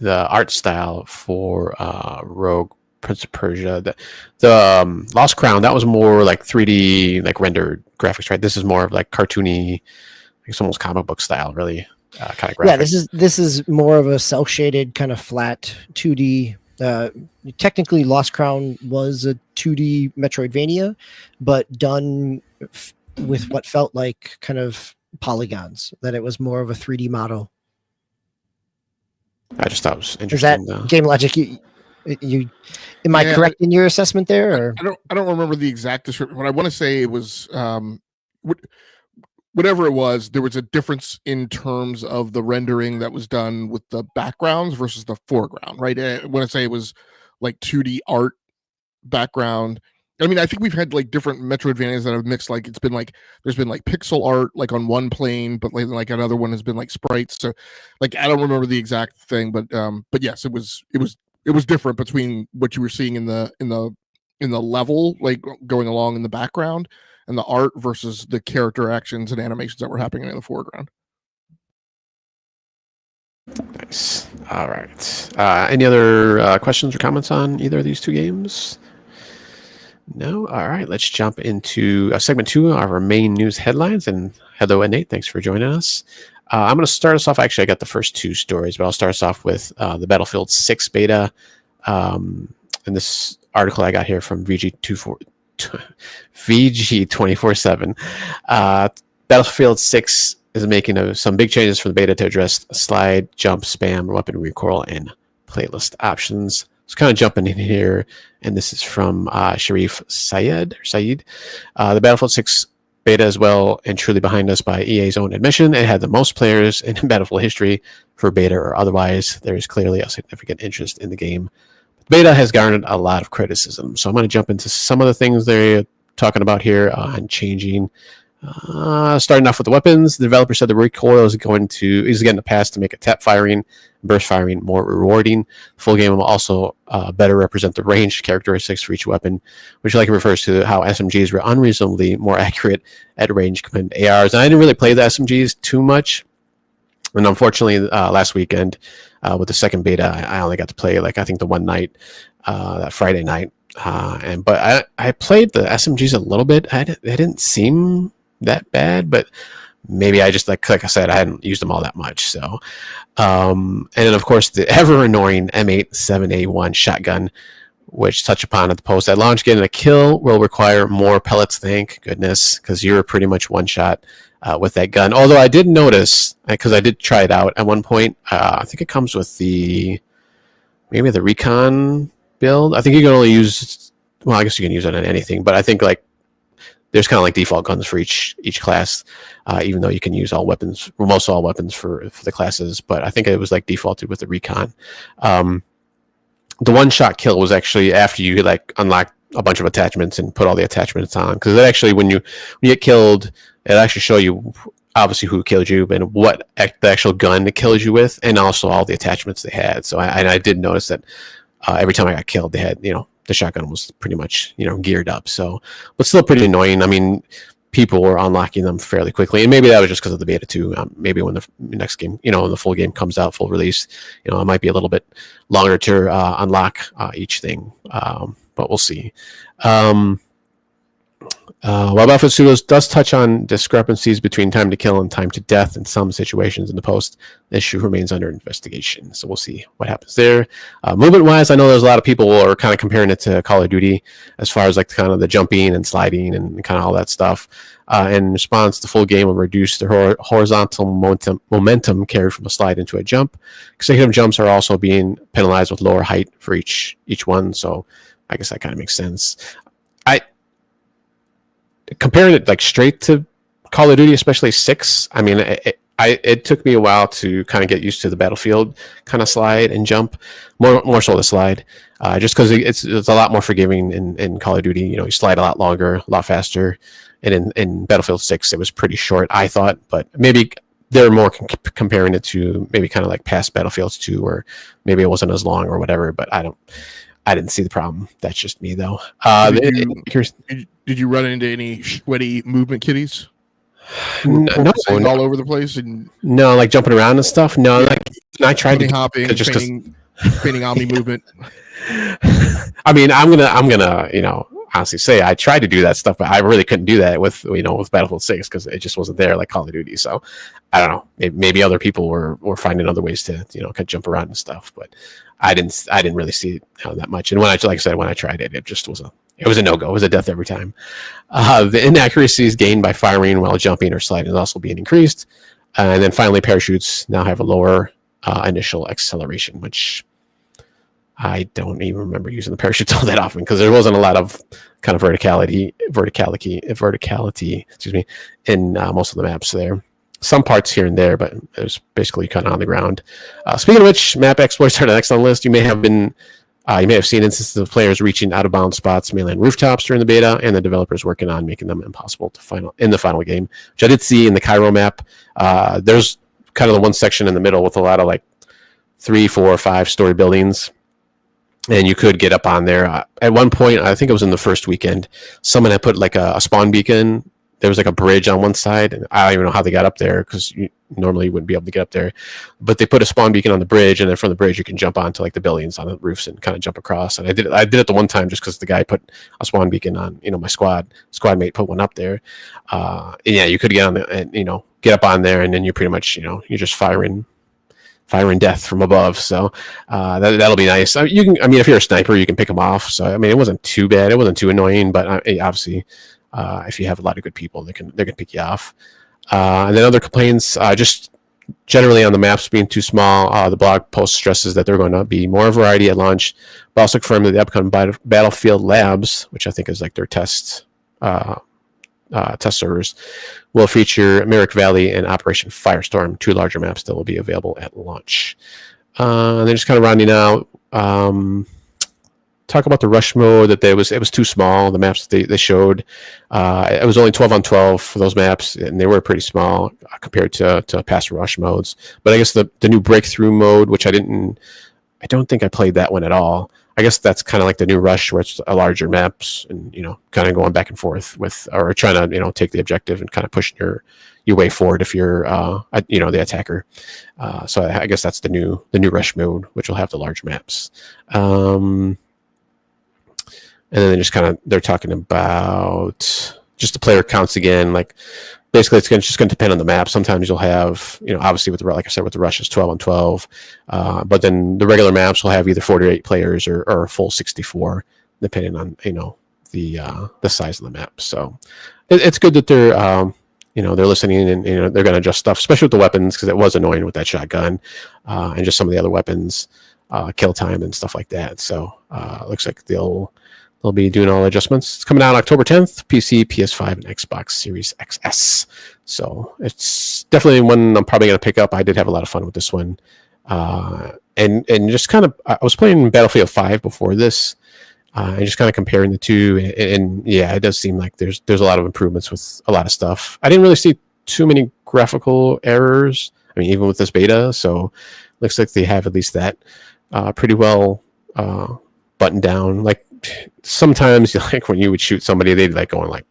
art style for Rogue Prince of Persia, the Lost Crown, that was more like 3D, like rendered graphics, right? This is more of like cartoony, it's almost comic book style, really kind of graphics. Yeah, this is more of a cel shaded kind of flat 2D. Technically, Lost Crown was a 2D Metroidvania, but done with what felt like kind of polygons, that it was more of a 3D model. I just thought it was interesting. Is that game logic? You am I correct in your assessment there? Or? I don't remember the exact description. What I want to say was whatever it was, there was a difference in terms of the rendering that was done with the backgrounds versus the foreground, right? When I say it was like 2D art background, I mean, I think we've had like different Metroidvanias that have mixed, like it's been like there's been like pixel art like on one plane, but like another one has been like sprites. So like I don't remember the exact thing, but yes, it was different between what you were seeing in the level, like going along in the background, and the art versus the character actions and animations that were happening in the foreground. Nice. All right. Any other questions or comments on either of these two games? No? All right. Let's jump into segment 2 of our main news headlines. And hello, Nate. Thanks for joining us. I'm going to start us off. Actually, I got the first 2 stories, but I'll start us off with the Battlefield 6 beta. And this article I got here from VG247. Battlefield 6 is making some big changes for the beta to address slide, jump, spam, weapon recoil, and playlist options. So kind of jumping in here, and this is from Sharif Syed. The Battlefield 6 beta is well and truly behind us by EA's own admission. It had the most players in Battlefield history for beta or otherwise. There is clearly a significant interest in the game. Beta has garnered a lot of criticism, so I'm going to jump into some of the things they're talking about here on changing. Starting off with the weapons, the developer said the recoil is getting the pass to make a tap firing, burst firing more rewarding. The full game will also better represent the range characteristics for each weapon, which likely refers to how SMGs were unreasonably more accurate at range compared to ARs. And I didn't really play the SMGs too much, and unfortunately, last weekend with the second beta, I only got to play I think the one night, that Friday night, but I played the SMGs a little bit. They didn't seem that bad, but maybe I just like I said, I hadn't used them all that much. So and then of course the ever annoying M87A1 shotgun, which touched upon at the post at launch. Getting a kill will require more pellets, thank goodness, because you're pretty much one shot with that gun. Although I did notice, because I did try it out at one point, I think it comes with maybe the recon build. I think you can only use, well, I guess you can use it on anything, but I think like there's kind of like default guns for each class, even though you can use all weapons, or most all weapons for the classes. But I think it was like defaulted with the recon. The one shot kill was actually after you like unlock a bunch of attachments and put all the attachments on, because it actually when you get killed, it'll actually show you obviously who killed you and what the actual gun it kills you with, and also all the attachments they had. So I did notice that every time I got killed, they had the shotgun was pretty much geared up. So, but still pretty annoying. I mean, people were unlocking them fairly quickly, and maybe that was just because of the beta too. Maybe when the next game, when the full game comes out, full release, it might be a little bit longer to unlock each thing. But we'll see. While Battlefield Studios does touch on discrepancies between time to kill and time to death in some situations in the post, the issue remains under investigation. So we'll see what happens there. Movement-wise, I know there's a lot of people who are kind of comparing it to Call of Duty as far as like kind of the jumping and sliding and kind of all that stuff. In response, the full game will reduce the horizontal momentum carried from a slide into a jump. Consecutive jumps are also being penalized with lower height for each one. So I guess that kind of makes sense. Comparing it like straight to Call of Duty, especially 6, I mean, it took me a while to kind of get used to the Battlefield kind of slide and jump, more so the slide, just because it's a lot more forgiving in Call of Duty. You slide a lot longer, a lot faster, and in Battlefield 6, it was pretty short, I thought, but maybe they're more comparing it to maybe kind of like past Battlefields 2, or maybe it wasn't as long or whatever, but I didn't see the problem. That's just me, though. Did you run into any sweaty movement kitties? No, all over the place, and no, like jumping around and stuff. No, like I tried to hopping, feigning omni movement. I mean, I'm gonna honestly say I tried to do that stuff, but I really couldn't do that with Battlefield 6 because it just wasn't there like Call of Duty. So I don't know. Maybe other people were finding other ways to kind of jump around and stuff, but I didn't really see it that much. And when I tried it, it just was a no-go. It was a death every time. The inaccuracies gained by firing while jumping or sliding is also being increased. And then finally, parachutes now have a lower initial acceleration, which I don't even remember using the parachutes all that often because there wasn't a lot of kind of verticality, excuse me, in most of the maps there. Some parts here and there, but it was basically kind of on the ground. Speaking of which, map exploits are the next on the list. You may have seen instances of players reaching out of bounds spots, mainly on rooftops during the beta, and the developers working on making them impossible in the final game, which I did see in the Cairo map. There's kind of the one section in the middle with a lot of like 3, 4, 5-story buildings. And you could get up on there. At one point, I think it was in the first weekend, someone had put like a spawn beacon. There was like a bridge on one side, and I don't even know how they got up there because you normally wouldn't be able to get up there. But they put a spawn beacon on the bridge, and then from the bridge you can jump onto like the buildings on the roofs and kind of jump across. And I did it the one time just because the guy put a spawn beacon on. My squad mate put one up there. And yeah, you could get on and get up on there, and then you're pretty much you're just firing death from above. So that'll be nice. If you're a sniper, you can pick them off. So it wasn't too bad. It wasn't too annoying, but obviously. If you have a lot of good people, they can pick you off. And then other complaints, just generally on the maps being too small. The blog post stresses that there are going to be more variety at launch, but also confirmed that the upcoming Battlefield Labs, which I think is like their test servers, will feature Merrick Valley and Operation Firestorm, 2 larger maps that will be available at launch. And then just kind of rounding out. Talk about the rush mode that it was too small. The maps that they showed, it was only 12 on 12 for those maps, and they were pretty small compared to past rush modes. But I guess the new breakthrough mode, which I don't think I played that one at all. I guess that's kind of like the new rush where it's a larger maps and kind of going back and forth with or trying to take the objective and kind of pushing your way forward if you're the attacker. So I guess that's the new rush mode, which will have the large maps. And then they're talking about just the player counts again. Like basically, it's just going to depend on the map. Sometimes you'll have, obviously like I said, with the rush is 12 on 12. But then the regular maps will have either 48 players or a full 64, depending on the size of the map. So it's good that they're they're listening and they're going to adjust stuff, especially with the weapons, because it was annoying with that shotgun and just some of the other weapons, kill time and stuff like that. So it looks like they'll be doing all adjustments. It's coming out October 10th, PC, PS5, and Xbox Series XS. So it's definitely one I'm probably going to pick up. I did have a lot of fun with this one. And just kind of, I was playing Battlefield 5 before this, and just kind of comparing the two. And yeah, it does seem like there's a lot of improvements with a lot of stuff. I didn't really see too many graphical errors. Even with this beta. So looks like they have at least that pretty well buttoned down. Like, sometimes like when you would shoot somebody, they'd like going like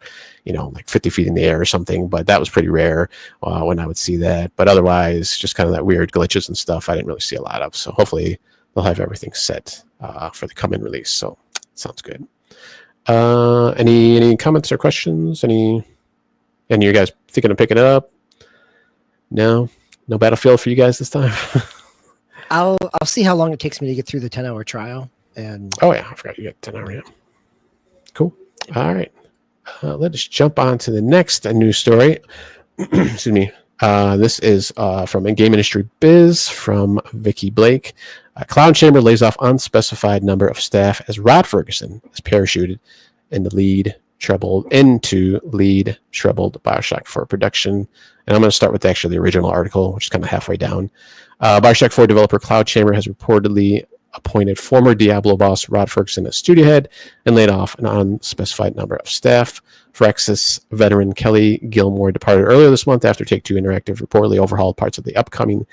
50 feet in the air or something, but that was pretty rare when I would see that. But otherwise, just kind of that weird glitches and stuff I didn't really see a lot of. So hopefully they'll have everything set for the come-in release. So sounds good. Any comments or questions? Any of you guys thinking of picking it up? No Battlefield for you guys this time. I'll see how long it takes me to get through the 10-hour trial. And oh yeah, I forgot you got 10 hours. Yeah. Cool. All right. Let us jump on to the next news story. Excuse me. This is from Game Industry Biz from Vicky Blake. Cloud Chamber lays off unspecified number of staff as Rod Ferguson is parachuted into lead trebled Bioshock 4 production. And I'm going to start with actually the original article, which is kind of halfway down. Bioshock 4 developer Cloud Chamber has reportedly appointed former Diablo boss Rod Ferguson as studio head and laid off an unspecified number of staff. Firaxis veteran Kelly Gilmore departed earlier this month after Take-Two Interactive reportedly overhauled parts of the upcoming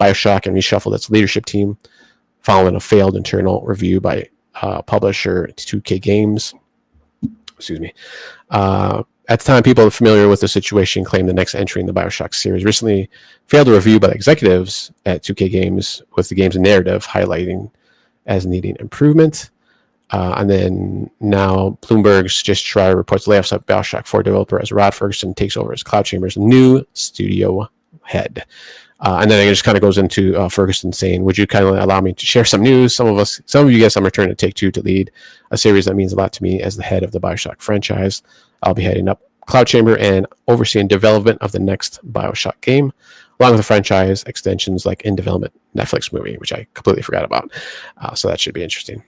Bioshock and reshuffled its leadership team following a failed internal review by publisher 2K Games. Excuse me. At the time, people familiar with the situation claimed the next entry in the Bioshock series recently failed a review by executives at 2K Games, with the game's narrative highlighting as needing improvement. And then now Bloomberg's Just Try reports layoffs of Bioshock 4 developer as Rod Ferguson takes over as Cloud Chamber's new studio head. And then it just kind of goes into Ferguson saying, "Would you kindly allow me to share some news? Some of you guys, I'm returning to Take-Two to lead a series that means a lot to me as the head of the Bioshock franchise. I'll be heading up Cloud Chamber and overseeing development of the next Bioshock game. along with the franchise extensions like in development Netflix movie, which I completely forgot about. So that should be interesting.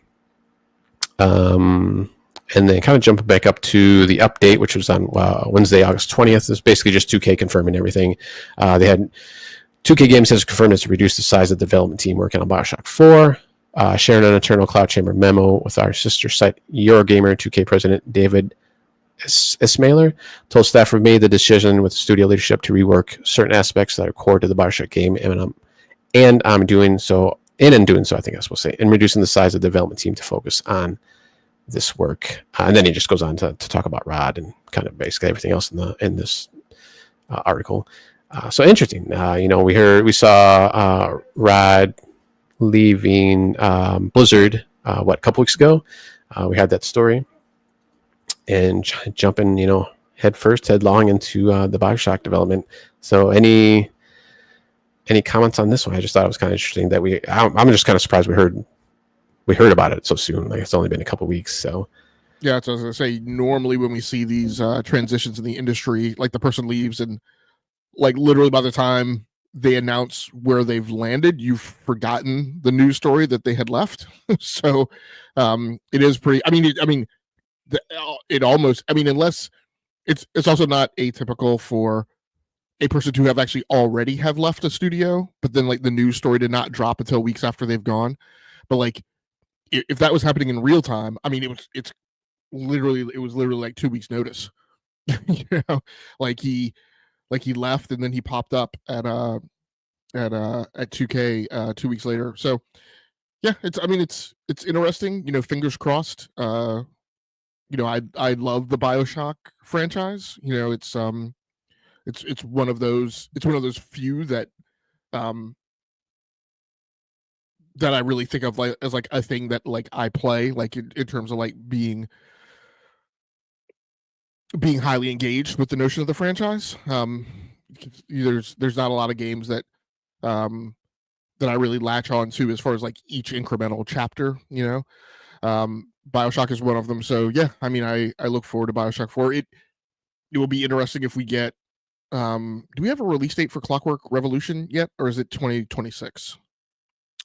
And then kind of jumping back up to the update, which was on Wednesday, August 20th. It's basically just 2K confirming everything. They had 2K Games has confirmed it's to reduce the size of the development team working on Bioshock 4. Sharing an internal Cloud Chamber memo with our sister site Eurogamer, 2K president David Ismailer told staff we made the decision with studio leadership to rework certain aspects that are core to the Bioshock game, and I'm doing so. And in doing so, I think I will say, and reducing the size of the development team to focus on this work. And then he just goes on to talk about Rod and kind of basically everything else in this article. So interesting. We saw Rod leaving Blizzard a couple weeks ago. We had that story, and jumping headlong into the Bioshock development. So any comments on this one? I just thought it was kind of interesting that I'm just kind of surprised we heard about it so soon. Like, it's only been a couple weeks. So yeah, that's what I was gonna say. Normally when we see these transitions in the industry, like the person leaves and like literally by the time they announce where they've landed, you've forgotten the news story that they had left. So it is pretty, it almost, unless it's also not atypical for a person to have actually already have left a studio, but then like the news story did not drop until weeks after they've gone. But like, if that was happening in real time, it was literally like 2 weeks notice. Like he left and then he popped up at 2K 2 weeks later. So yeah, it's interesting. Fingers crossed. I love the Bioshock franchise. It's one of those few that that I really think of as like a thing that like I play, like in terms of like being highly engaged with the notion of the franchise. There's not a lot of games that I really latch on to as far as like each incremental chapter. Bioshock is one of them. So yeah, I look forward to Bioshock 4. It will be interesting if we get. Do we have a release date for Clockwork Revolution yet, or is it 2026?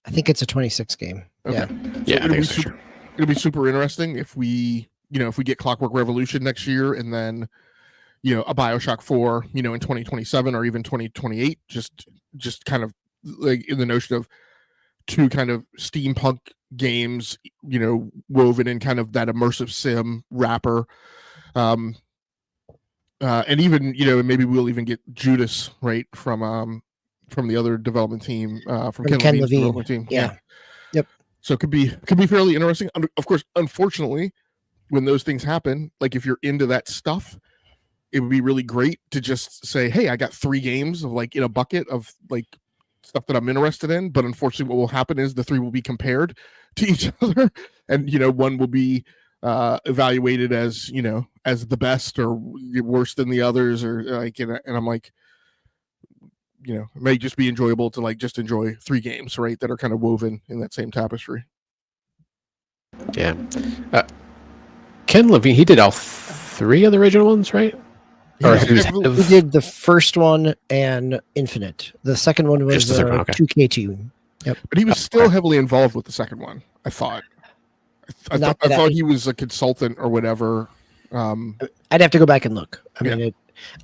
I think it's a 26 game. Okay. Yeah. So it'll be super interesting if we get Clockwork Revolution next year, and then a Bioshock 4 in 2027 or even 2028, just kind of like in the notion of two kind of steampunk games woven in kind of that immersive sim wrapper, and even maybe we'll even get Judas right from the other development team, from Ken Levine's development team. Yeah. Yep. So it could be fairly interesting. Of course, unfortunately, when those things happen, like if you're into that stuff, it would be really great to just say, hey, I got 3 games of like in a bucket of like stuff that I'm interested in. But unfortunately, what will happen is the 3 will be compared to each other, and one will be evaluated as as the best or worse than the others, or like, and I'm like, it may just be enjoyable to like just enjoy 3 games, right, that are kind of woven in that same tapestry. Yeah. Ken Levine, he did all 3 of the original ones, right? Or he did the first one and Infinite. The second one was 2K2. Yep. But he was still heavily involved with the second one, I thought. I thought he was a consultant or whatever. I'd have to go back and look.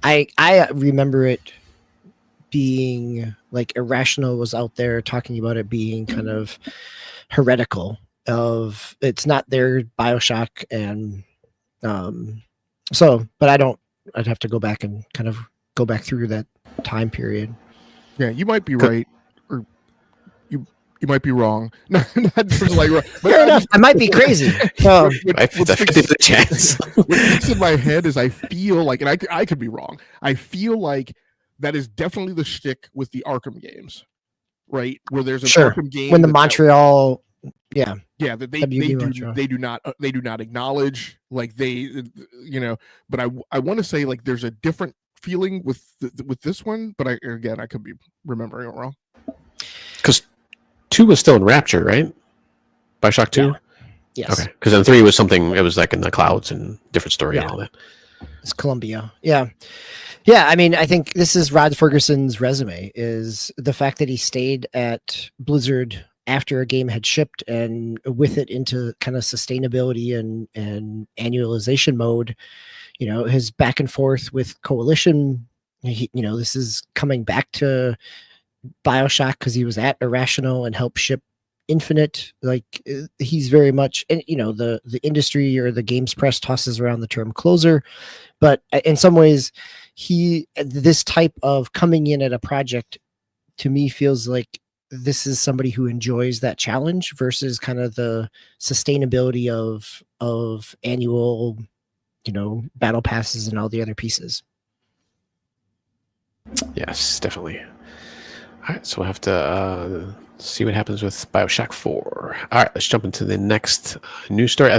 I remember it being like Irrational was out there talking about it being kind of heretical, of it's not their Bioshock, and but I'd have to go back and kind of go back through that time period. Yeah, you might be right, or you might be wrong. Not like wrong. Fair enough. I might be crazy. The chance. What sticks in my head is I feel like, and I could be wrong, I feel like that is definitely the shtick with the Arkham games, right? Where there's an Arkham game when the Montreal, that they do not acknowledge, like but I want to say like there's a different feeling with this one, but I could be remembering it wrong. Because 2 was still in Rapture, right? Bioshock 2. Yeah. Yes. Okay. Because then 3 was something. It was like in the clouds and different story and all that. It's Columbia. Yeah. Yeah. I mean, I think this is Rod Ferguson's resume, is the fact that he stayed at Blizzard after a game had shipped and with it into kind of sustainability and annualization mode. His back and forth with Coalition. This is coming back to BioShock because he was at Irrational and helped ship Infinite. Like, he's very much, and the industry or the games press tosses around the term closer, but in some ways, this type of coming in at a project to me feels like this is somebody who enjoys that challenge versus kind of the sustainability of annual, battle passes and all the other pieces. Yes, definitely. All right, so we'll have to see what happens with BioShock 4. All right, let's jump into the next news story.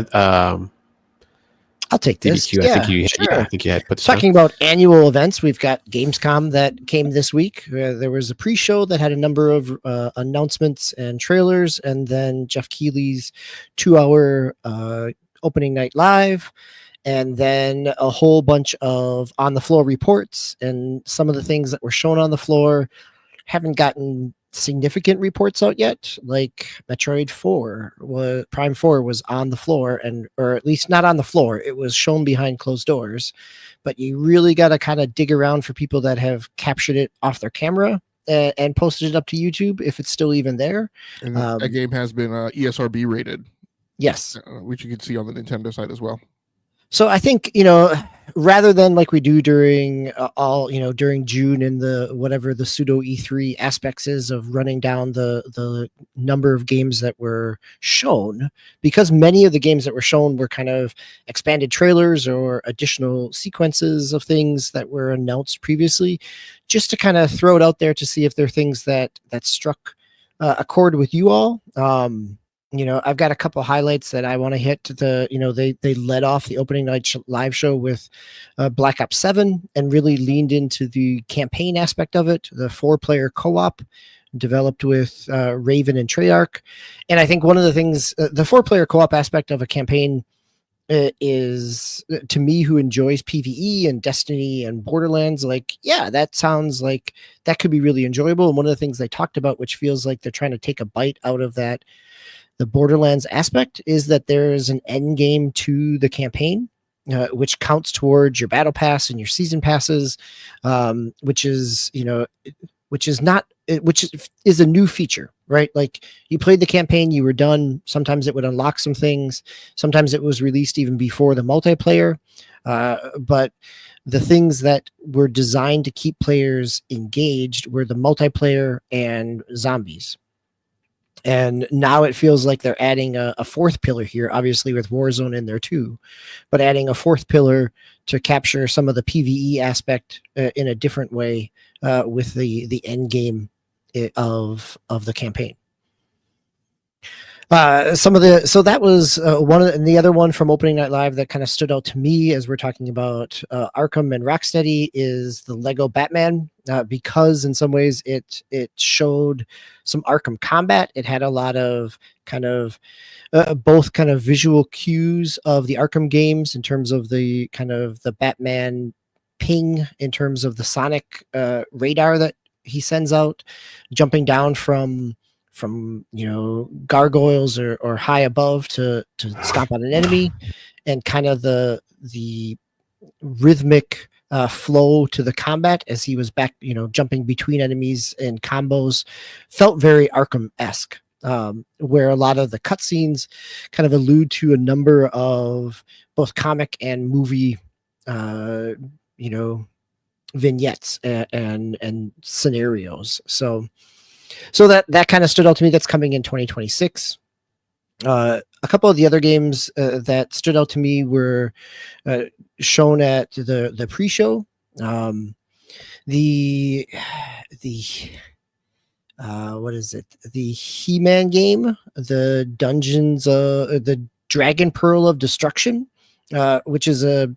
I'll take this. BBQ, I think you had put this Talking about annual events, we've got Gamescom that came this week. There was a pre-show that had a number of announcements and trailers, and then Jeff Keighley's 2-hour opening night live, and then a whole bunch of on-the-floor reports, and some of the things that were shown on the floor haven't gotten significant reports out yet. Like Metroid Prime 4 was on the floor, or at least not on the floor. It was shown behind closed doors, but you really got to kind of dig around for people that have captured it off their camera and posted it up to YouTube, if it's still even there. And that game has been ESRB rated. Yes. Which you can see on the Nintendo side as well. So I think, rather than like we do during during June and the pseudo E3 aspects is of running down the number of games that were shown, because many of the games that were shown were kind of expanded trailers or additional sequences of things that were announced previously, just to kind of throw it out there to see if there are things that struck a chord with you all. I've got a couple highlights that I want to hit. They led off the opening night live show with Black Ops 7 and really leaned into the campaign aspect of it, the 4-player co-op developed with Raven and Treyarch. And I think one of the things, the 4-player co-op aspect of a campaign is, to me, who enjoys PvE and Destiny and Borderlands, that sounds like that could be really enjoyable. And one of the things they talked about, which feels like they're trying to take a bite out of that, the Borderlands aspect, is that there is an end game to the campaign, which counts towards your battle pass and your season passes, which is a new feature, right? Like, you played the campaign, you were done. Sometimes it would unlock some things. Sometimes it was released even before the multiplayer. But the things that were designed to keep players engaged were the multiplayer and zombies. And now it feels like they're adding a fourth pillar here, obviously with Warzone in there too, but adding a fourth pillar to capture some of the PvE aspect in a different way with the end game of the campaign. So that was one of the other one from opening night live that kind of stood out to me as we're talking about Arkham and Rocksteady is the Lego Batman, because in some ways it showed some Arkham combat. It had a lot of kind of both kind of visual cues of the Arkham games in terms of the kind of the Batman ping, in terms of the sonic radar that he sends out, jumping down from gargoyles or high above to stomp on an enemy, and kind of the rhythmic flow to the combat as he was back, jumping between enemies and combos, felt very Arkham-esque, where a lot of the cutscenes kind of allude to a number of both comic and movie vignettes and scenarios. So that kind of stood out to me. That's coming in 2026. A couple of the other games that stood out to me were shown at the pre-show. What is it? The He-Man game, the Dungeons, the Dragon Pearl of Destruction, which is a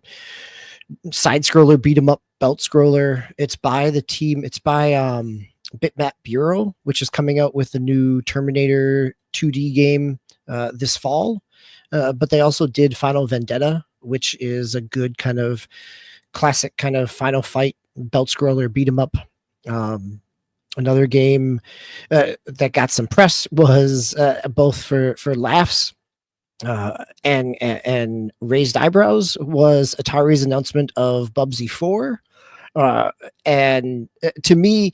side scroller, beat 'em up, belt scroller. It's by Bitmap Bureau, which is coming out with the new Terminator 2D game this fall. But they also did Final Vendetta which is a good kind of classic kind of final fight belt scroller beat 'em up. Another game that got some press was both for laughs and raised eyebrows was Atari's announcement of Bubsy 4. And to me,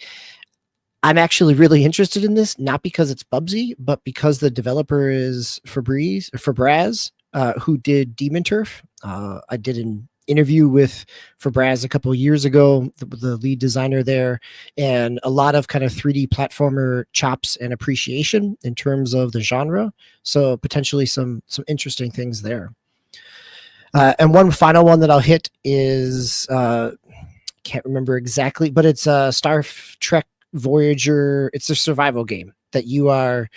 I'm actually really interested in this, not because it's Bubsy, but because the developer is Fabraz, who did Demon Turf. I did an interview with Fabraz a couple of years ago, the lead designer there, and a lot of kind of 3D platformer chops and appreciation in terms of the genre. So potentially some interesting things there. And one final one that I'll hit is can't remember exactly, but it's Star Trek Voyager. It's a survival game that you are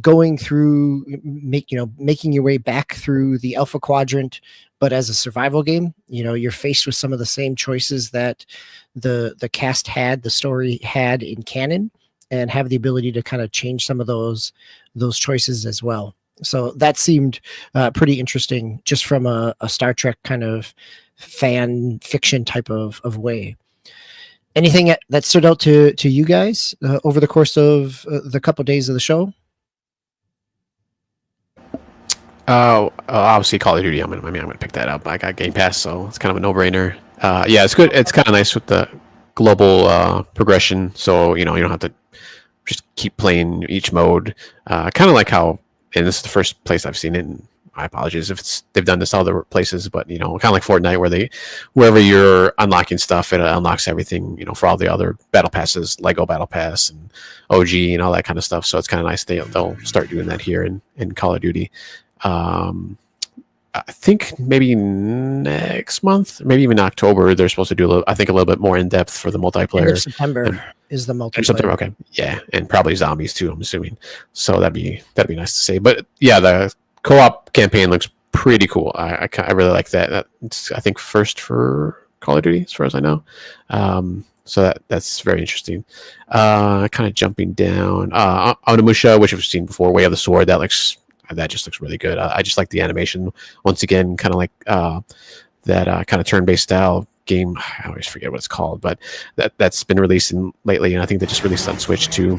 going through, making your way back through the Alpha Quadrant, but as a survival game. You're faced with some of the same choices that the cast had, the story had in canon, and have the ability to kind of change some of those choices as well. So that seemed pretty interesting, just from a Star Trek kind of fan fiction type of way. Anything that stood out to you guys over the course of the couple days of the show? Obviously Call of Duty. I'm gonna pick that up. I got Game Pass, so it's kind of a no-brainer. Yeah, it's good. It's kind of nice with the global progression, so you don't have to just keep playing each mode. Kind of like how, and this is the first place I've seen it. And my apologies if they've done this other places, but kind of like Fortnite, where wherever you're unlocking stuff, it unlocks everything, for all the other battle passes, Lego Battle Pass and OG and all that kind of stuff. So it's kind of nice they'll start doing that here in Call of Duty. I think maybe next month, maybe even October, they're supposed to do a little bit more in depth for the multiplayer. End of September is the multiplayer. September, okay, yeah, and probably zombies too, I'm assuming. So that'd be nice to see. But yeah, the co-op campaign looks pretty cool. I really like that. That's, I think, first for Call of Duty, as far as I know. So that's very interesting. Kind of jumping down, Onimusha, which we've seen before, Way of the Sword. That just looks really good. I just like the animation. Once again, kind of like that kind of turn-based style game. I always forget what it's called, but that's been released lately, and I think they just released on Switch too.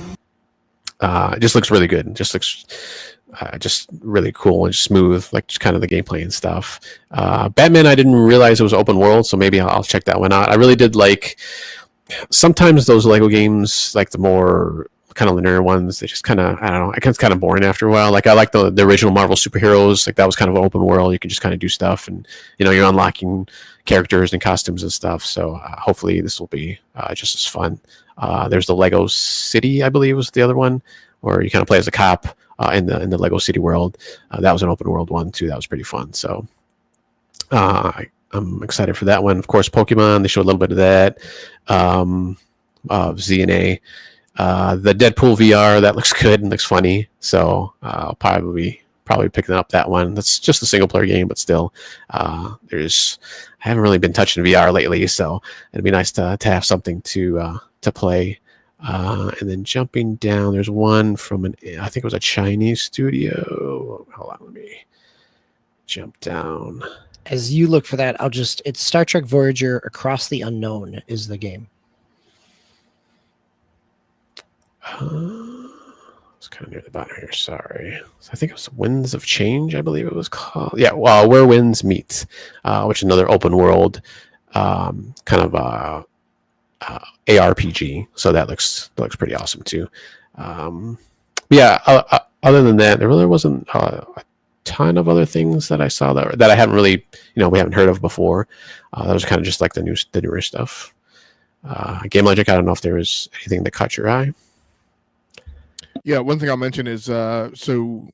It just looks really good. It just looks just really cool and smooth, like just kind of the gameplay and stuff. Batman, I didn't realize it was open world, so maybe I'll check that one out. I really did like sometimes those Lego games, like the more kind of linear ones, they just kind of, I don't know, it gets kind of boring after a while. Like I like the original Marvel superheroes, like that was kind of an open world. You could just kind of do stuff, and you're unlocking characters and costumes and stuff. So hopefully this will be just as fun. There's the Lego City, I believe, was the other one, where you kind of play as a cop in the Lego City world. That was an open world one too. That was pretty fun. So I'm excited for that one. Of course, Pokemon, they showed a little bit of that. ZNA. The Deadpool VR, that looks good and looks funny, so I'll probably picking up that one. That's just a single player game, but still, I haven't really been touching VR lately, so it'd be nice to have something to play. And then jumping down, there's one from I think it was a Chinese studio. Hold on, let me jump down. As you look for that, it's Star Trek Voyager Across the Unknown is the game. It's kind of near the bottom here. Sorry. So I think it was Winds of Change, I believe it was called. Yeah, Where Winds Meet, which is another open world kind of ARPG. So that looks pretty awesome too. Yeah. Other than that, there really wasn't a ton of other things that I saw that I haven't really, we haven't heard of before. That was kind of just like the newer stuff. Game Logic, I don't know if there was anything that caught your eye. Yeah, one thing I'll mention is so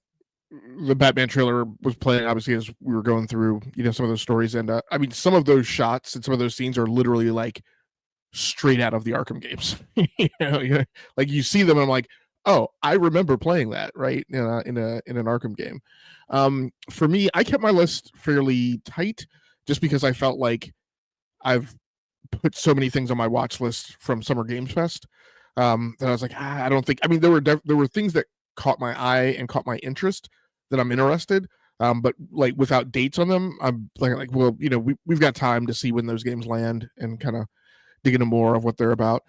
the Batman trailer was playing obviously as we were going through some of those stories, and I mean some of those shots and some of those scenes are literally like straight out of the Arkham games. Like you see them and I'm like, oh, I remember playing that right in an Arkham game. For me, I kept my list fairly tight just because I felt like I've put so many things on my watch list from Summer Games Fest. That I was like, I don't think. I mean, there were things that caught my eye and caught my interest that I'm interested. But like without dates on them, I'm like, well, we've got time to see when those games land and kind of dig into more of what they're about.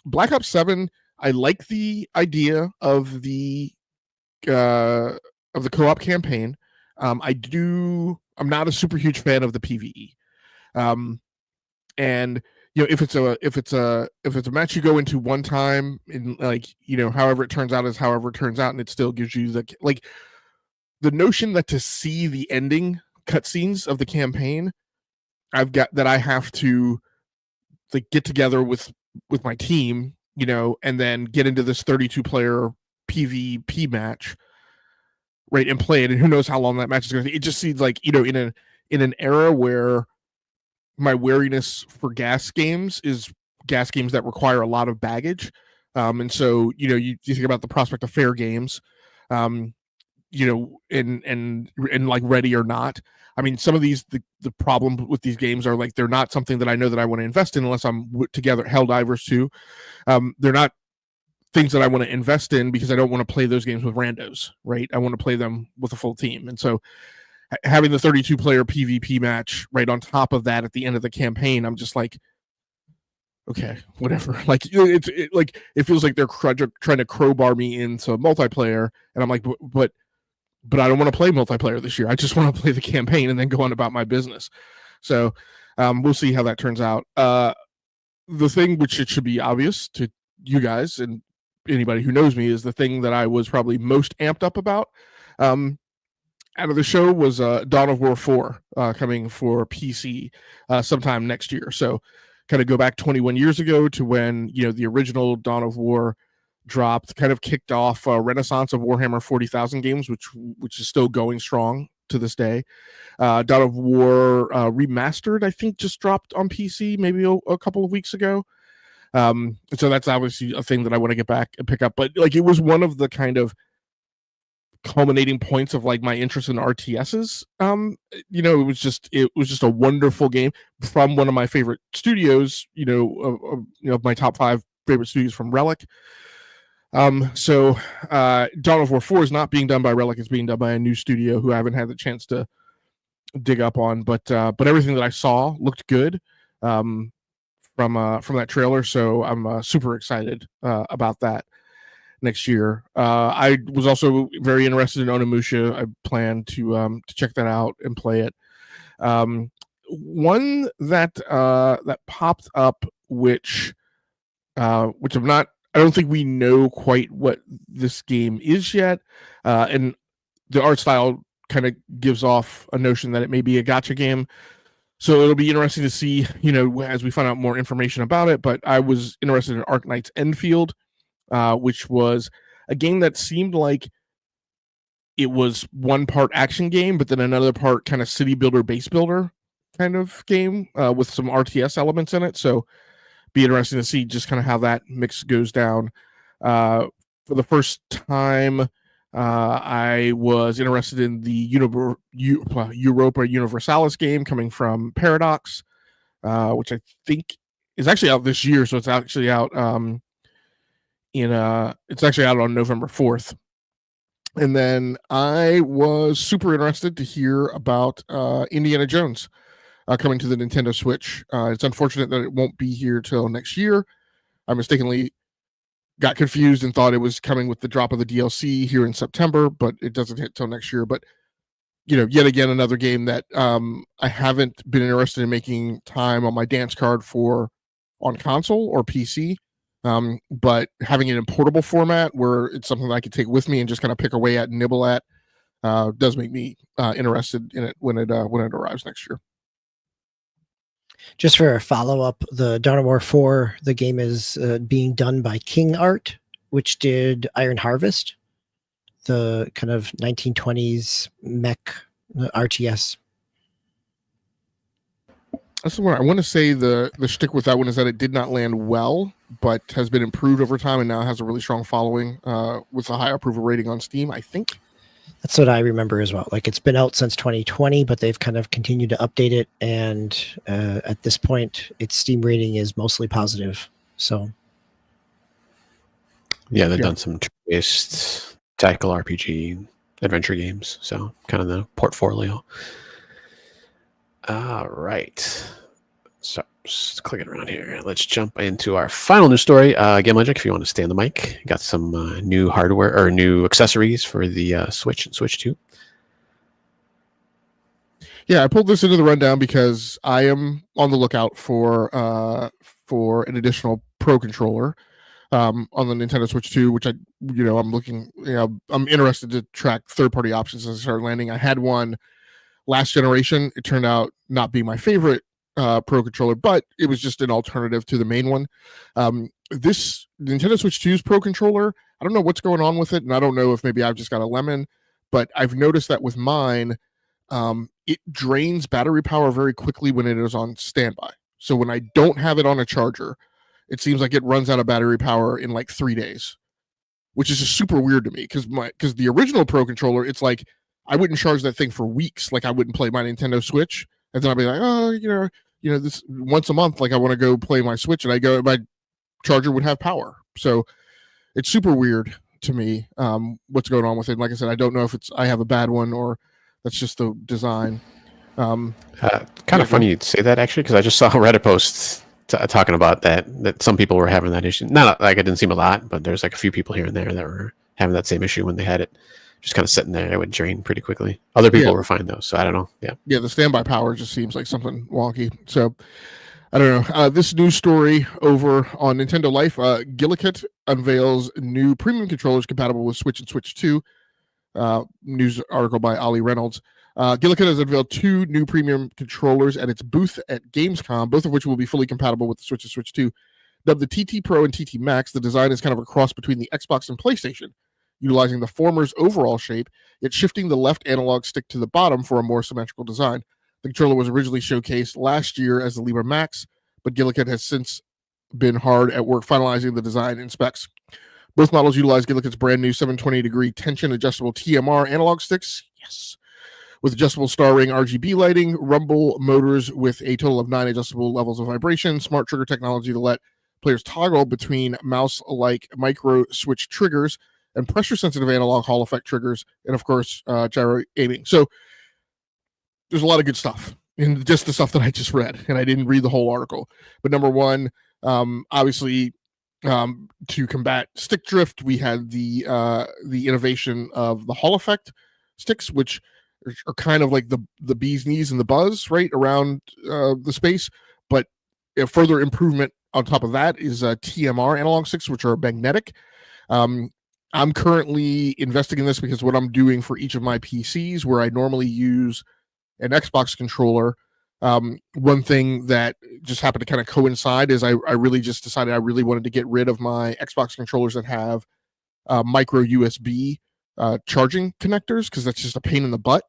Black Ops 7, I like the idea of the co-op campaign. I'm not a super huge fan of the PvE. And if it's a match you go into one time, and like however it turns out is however it turns out, and it still gives you the notion that to see the ending cutscenes of the campaign, I have to like get together with my team, and then get into this 32 player PvP match, right, and play it, and who knows how long that match is going to be. It just seems like in an era where my wariness for gas games is gas games that require a lot of baggage, and so you think about the prospect of fair games, and like Ready or Not. I mean, some of these, the problem with these games are like they're not something that I know that I want to invest in unless I'm together. Helldivers too, they're not things that I want to invest in because I don't want to play those games with randos, right? I want to play them with a full team, and so having the 32 player PvP match right on top of that at the end of the campaign, I'm just like, okay, whatever. Like it feels like they're trying to crowbar me into multiplayer, and I'm like, but I don't want to play multiplayer this year. I just want to play the campaign and then go on about my business. So we'll see how that turns out. The thing which it should be obvious to you guys and anybody who knows me is the thing that I was probably most amped up about out of the show was Dawn of War 4 coming for PC sometime next year. So kind of go back 21 years ago to when the original Dawn of War dropped, kind of kicked off a renaissance of Warhammer 40,000 games, which is still going strong to this day. Dawn of War Remastered, I think, just dropped on PC maybe a couple of weeks ago. So that's obviously a thing that I want to get back and pick up. But like it was one of the kind of culminating points of like my interest in RTSs. It was just a wonderful game from one of my favorite studios. Of my top 5 favorite studios from Relic. So Dawn of War 4 is not being done by Relic; it's being done by a new studio who I haven't had the chance to dig up on. But everything that I saw looked good from that trailer. So I'm super excited about that next year. I was also very interested in Onimusha. I plan to check that out and play it. One that popped up, which I'm not. I don't think we know quite what this game is yet, and the art style kind of gives off a notion that it may be a gacha game. So it'll be interesting to see, as we find out more information about it. But I was interested in Arknight's Enfield, which was a game that seemed like it was one part action game, but then another part kind of city builder, base builder kind of game with some RTS elements in it. So be interesting to see just kind of how that mix goes down. For the first time, I was interested in the Europa Universalis game coming from Paradox, which I think is actually out this year. So it's actually out it's actually out on November 4th. And then I was super interested to hear about Indiana Jones coming to the Nintendo Switch. It's unfortunate that it won't be here till next year. I mistakenly got confused and thought it was coming with the drop of the DLC here in September, but it doesn't hit till next year. But yet again, another game that I haven't been interested in making time on my dance card for on console or PC. But having it in portable format where it's something that I could take with me and just kind of pick away at and nibble at does make me interested in it when it arrives next year. Just for a follow-up, the Dawn of War 4, the game is being done by King Art, which did Iron Harvest, the kind of 1920s mech RTS. That's the one. I want to say the shtick with that one is that it did not land well, but has been improved over time and now has a really strong following with a high approval rating on Steam, I think. That's what I remember as well. Like, it's been out since 2020, but they've kind of continued to update it. And at this point, its Steam rating is mostly positive. So, yeah, they've done some based tactical RPG adventure games. So kind of the portfolio. All right. So just clicking around here. Let's jump into our final news story. Game Logic, if you want to stay on the mic, got some new hardware or new accessories for the Switch and Switch 2. Yeah, I pulled this into the rundown because I am on the lookout for an additional Pro controller on the Nintendo Switch 2, which I'm looking, I'm interested to track third-party options as I start landing. I had one last generation. It turned out not being my favorite Pro controller, but it was just an alternative to the main one. This Nintendo Switch 2's Pro controller, I don't know what's going on with it, and I don't know if maybe I've just got a lemon, but I've noticed that with mine, it drains battery power very quickly when it is on standby. So when I don't have it on a charger, it seems like it runs out of battery power in like 3 days, which is just super weird to me because the original Pro controller, it's like I wouldn't charge that thing for weeks. Like I wouldn't play my Nintendo Switch, and then I'd be like, oh, this once a month, like I want to go play my Switch, and my charger would have power. So it's super weird to me what's going on with it. Like I said, I don't know if I have a bad one or that's just the design. Kind of funny you'd say that, actually, because I just saw a Reddit post talking about that some people were having that issue. Not like it didn't seem a lot, but there's like a few people here and there that were having that same issue when they had it just kind of sitting there. It would drain pretty quickly. Other people were fine though, so I don't know. Yeah, the standby power just seems like something wonky. So I don't know. This news story over on Nintendo Life, Gillikit unveils new premium controllers compatible with Switch and Switch 2. News article by Ollie Reynolds. Gillikit has unveiled 2 new premium controllers at its booth at Gamescom, both of which will be fully compatible with the Switch and Switch 2. Dubbed the TT Pro and TT Max, the design is kind of a cross between the Xbox and PlayStation, utilizing the former's overall shape, yet shifting the left analog stick to the bottom for a more symmetrical design. The controller was originally showcased last year as the Libra Max, but Gillikit has since been hard at work finalizing the design and specs. Both models utilize Gillikit's brand new 720-degree tension adjustable TMR analog sticks. Yes. With adjustable star ring RGB lighting, rumble motors with a total of 9 adjustable levels of vibration, smart trigger technology to let players toggle between mouse-like micro switch triggers and pressure-sensitive analog Hall effect triggers, and of course, gyro aiming. So there's a lot of good stuff in just the stuff that I just read, and I didn't read the whole article. But number one, obviously, to combat stick drift, we had the innovation of the Hall effect sticks, which are kind of like the bee's knees and the buzz right around the space. But a further improvement on top of that is TMR analog sticks, which are magnetic. I'm currently investing in this because what I'm doing for each of my PCs, where I normally use an Xbox controller, one thing that just happened to kind of coincide is I really just decided I really wanted to get rid of my Xbox controllers that have micro USB charging connectors, because that's just a pain in the butt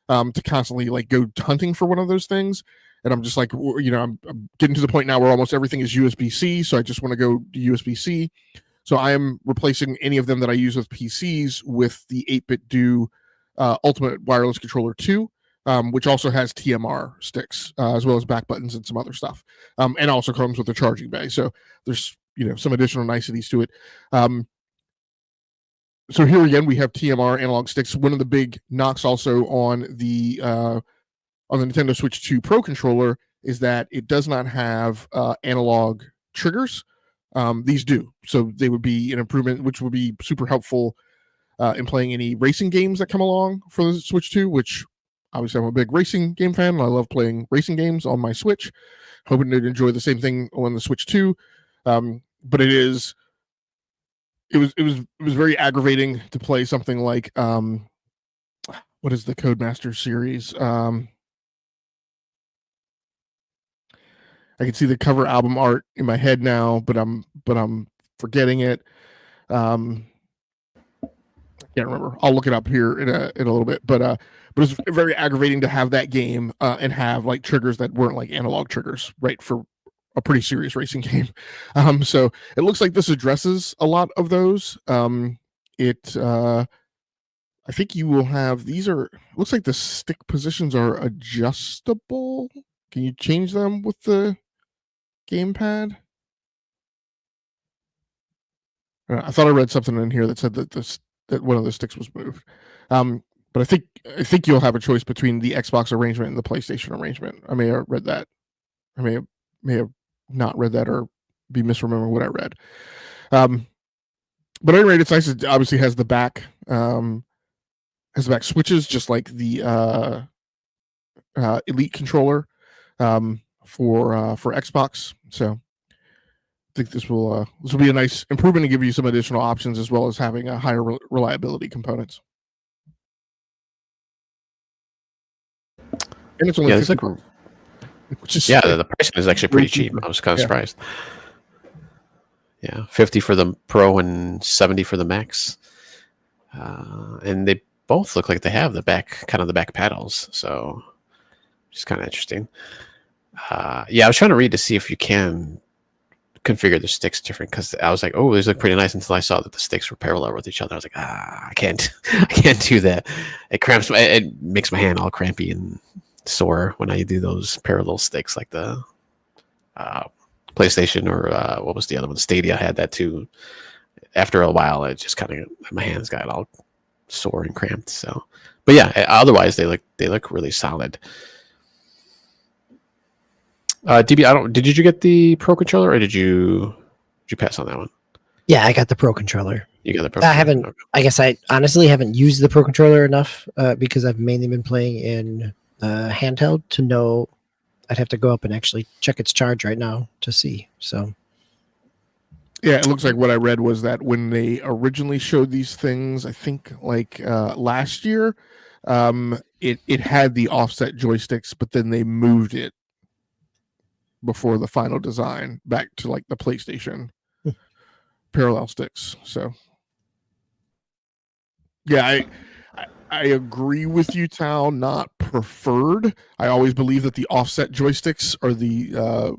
to constantly like go hunting for one of those things. And I'm just like, I'm getting to the point now where almost everything is USB-C, so I just want to go to USB-C. So I am replacing any of them that I use with PCs with the 8BitDo Ultimate Wireless Controller 2, which also has TMR sticks, as well as back buttons and some other stuff. And also comes with a charging bay. So there's, some additional niceties to it. So here again, we have TMR analog sticks. One of the big knocks also on the Nintendo Switch 2 Pro controller is that it does not have analog triggers. These do. So they would be an improvement, which would be super helpful in playing any racing games that come along for the Switch 2, which obviously I'm a big racing game fan. I love playing racing games on my Switch. Hoping to enjoy the same thing on the Switch 2. But it was very aggravating to play something like what is the Codemaster series? I can see the cover album art in my head now, but I'm forgetting it. Can't remember. I'll look it up here in a little bit. But it's very aggravating to have that game and have like triggers that weren't like analog triggers, right, for a pretty serious racing game. So it looks like this addresses a lot of those. I think you will have looks like the stick positions are adjustable. Can you change them with the gamepad? I thought I read something in here that said that one of the sticks was moved. But I think you'll have a choice between the Xbox arrangement and the PlayStation arrangement. I may have read that. I may have not read that or be misremembering what I read. But at any rate, it's nice. It obviously has the back switches, just like the Elite controller for Xbox. So I think this will be a nice improvement and give you some additional options, as well as having a higher reliability components. And it's only $50, which is the pricing is actually pretty cheap. I was kind of surprised. Yeah, 50 for the Pro and 70 for the Max, and they both look like they have the back paddles. So, just kind of interesting. I was trying to read to see if you can configure the sticks different, because I was like, oh, these look pretty nice, until I saw that the sticks were parallel with each other. I was like, I can't do that. It cramps. It makes my hand all crampy and sore when I do those parallel sticks, like the PlayStation or what was the other one? Stadia had that too. After a while, it just kind of, my hands got all sore and cramped. So, but yeah, otherwise they look really solid. DB, did you get the Pro controller, or did you pass on that one? Yeah, I got the Pro controller. You got the Pro. I haven't. Okay. I guess I honestly haven't used the Pro controller enough because I've mainly been playing in handheld to know. I'd have to go up and actually check its charge right now to see. So, yeah, it looks like what I read was that when they originally showed these things, I think like last year, it had the offset joysticks, but then they moved it before the final design back to like the PlayStation parallel sticks. So, yeah, I agree with you, Tal. Not preferred. I always believe that the offset joysticks are the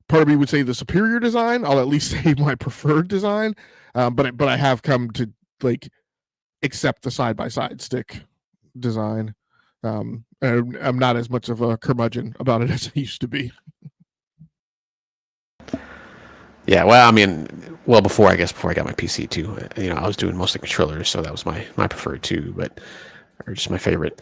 part of me would say the superior design. I'll at least say my preferred design. But I have come to like accept the side by side stick design. I'm not as much of a curmudgeon about it as I used to be. Yeah, well, I mean, before I got my PC too, I was doing mostly controllers, so that was my preferred too, or just my favorite.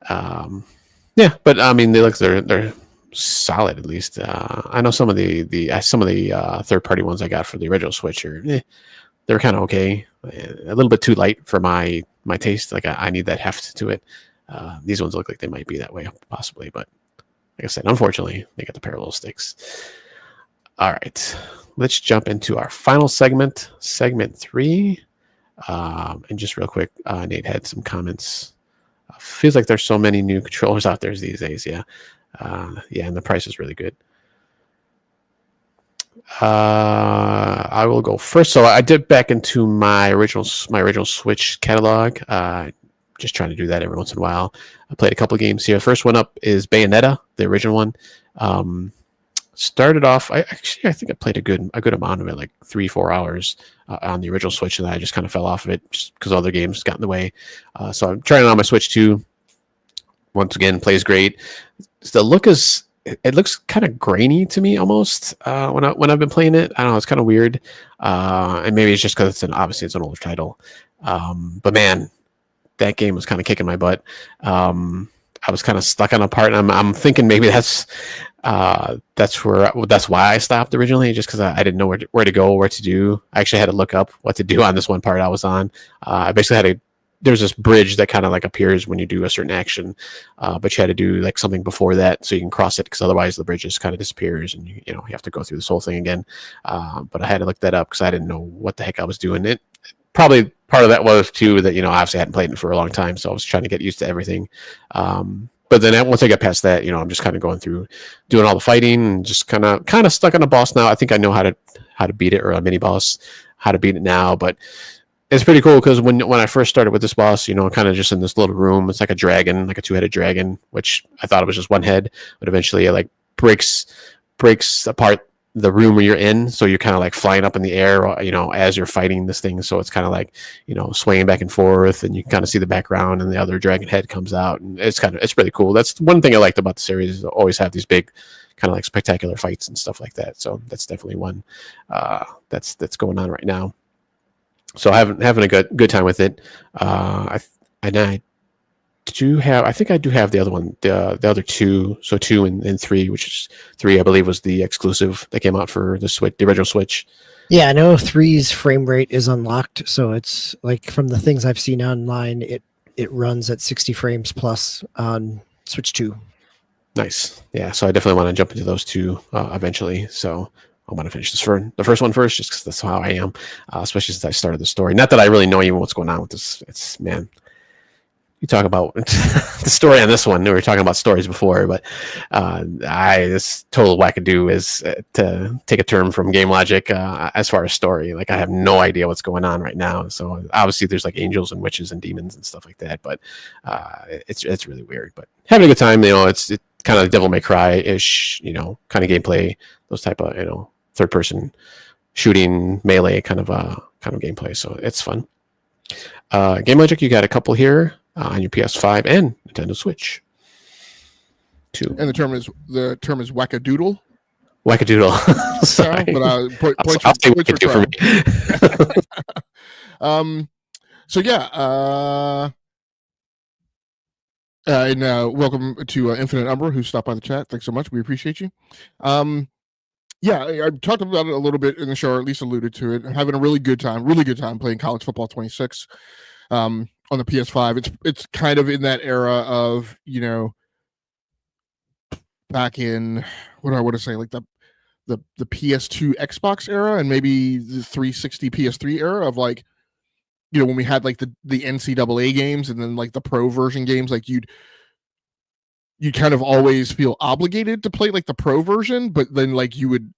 Yeah, but I mean, they're solid at least. I know some of the third party ones I got for the original Switch they're kind of okay, a little bit too light for my taste. Like I need that heft to it. These ones look like they might be that way possibly, but like I said, unfortunately, they got the parallel sticks. All right, let's jump into our final segment 3. And just real quick, Nate had some comments. Feels like there's so many new controllers out there these days. Yeah, and the price is really good. I will go first. So I did back into my original Switch catalog. Just trying to do that every once in a while. I played a couple of games here. First one up is Bayonetta, the original one. Started off, I think I played a good amount of it, like 3-4 hours on the original Switch, and then I just kind of fell off of it just because other games got in the way. So I'm trying it on my Switch too. Once again, plays great. The look it looks kind of grainy to me almost when I've been playing it. I don't know, it's kind of weird, and maybe it's just because obviously it's an older title. But man, that game was kind of kicking my butt. I was kind of stuck on a part, and I'm thinking maybe that's why I stopped originally, just because I didn't know where to go, what to do. I actually had to look up what to do on this one part I was on. I basically there's this bridge that kind of like appears when you do a certain action, but you had to do like something before that so you can cross it, because otherwise the bridge just kind of disappears and you have to go through this whole thing again. But I had to look that up because I didn't know what the heck I was doing. It probably part of that was too that obviously I hadn't played it for a long time, so I was trying to get used to everything. But then once I got past that, I'm just kind of going through doing all the fighting and just kind of stuck on a boss now. I think I know how to beat it, or a mini boss, how to beat it now. But it's pretty cool because when I first started with this boss, kind of just in this little room, it's like a dragon, like a 2-headed dragon, which I thought it was just one head, but eventually it like breaks apart the room where you're in, so you're kind of like flying up in the air, as you're fighting this thing. So it's kind of like, swaying back and forth, and you kind of see the background, and the other dragon head comes out, and it's really cool. That's one thing I liked about the series, is always have these big kind of like spectacular fights and stuff like that. So that's definitely one that's going on right now. So having a good time with it. I think I do have the other one, the other two, so 2 and 3, which is 3 I believe was the exclusive that came out for the Switch, the original Switch. Yeah, I know 3's frame rate is unlocked, so it's like from the things I've seen online, it runs at 60 frames plus on Switch 2. Nice. Yeah, so I definitely want to jump into those two eventually. So I want to finish the first one first, just because that's how I am, especially since I started the story. Not that I really know even what's going on with this. It's, man, you talk about the story on this one. We were talking about stories before, but this total wackadoo is to take a term from Game Logic as far as story. Like, I have no idea what's going on right now. So obviously there's like angels and witches and demons and stuff like that, but it's really weird. But having a good time, it's kind of Devil May Cry-ish, kind of gameplay, those type of, third person shooting melee kind of gameplay. So it's fun. Game Logic, you got a couple here on your PS5 and Nintendo Switch. 2. And the term is wackadoodle. Wackadoodle. Sorry, but I'll say wackadoo for me. So yeah. And welcome to Infinite Umber, who stopped by the chat. Thanks so much. We appreciate you. Yeah, I talked about it a little bit in the show, or at least alluded to it. I'm having a really good time playing College Football 26 on the PS5. It's kind of in that era of, back in, what do I want to say, like the PS2 Xbox era, and maybe the 360 PS3 era of, like, when we had like the NCAA games and then like the pro version games, like you'd kind of always feel obligated to play like the pro version, but then like you would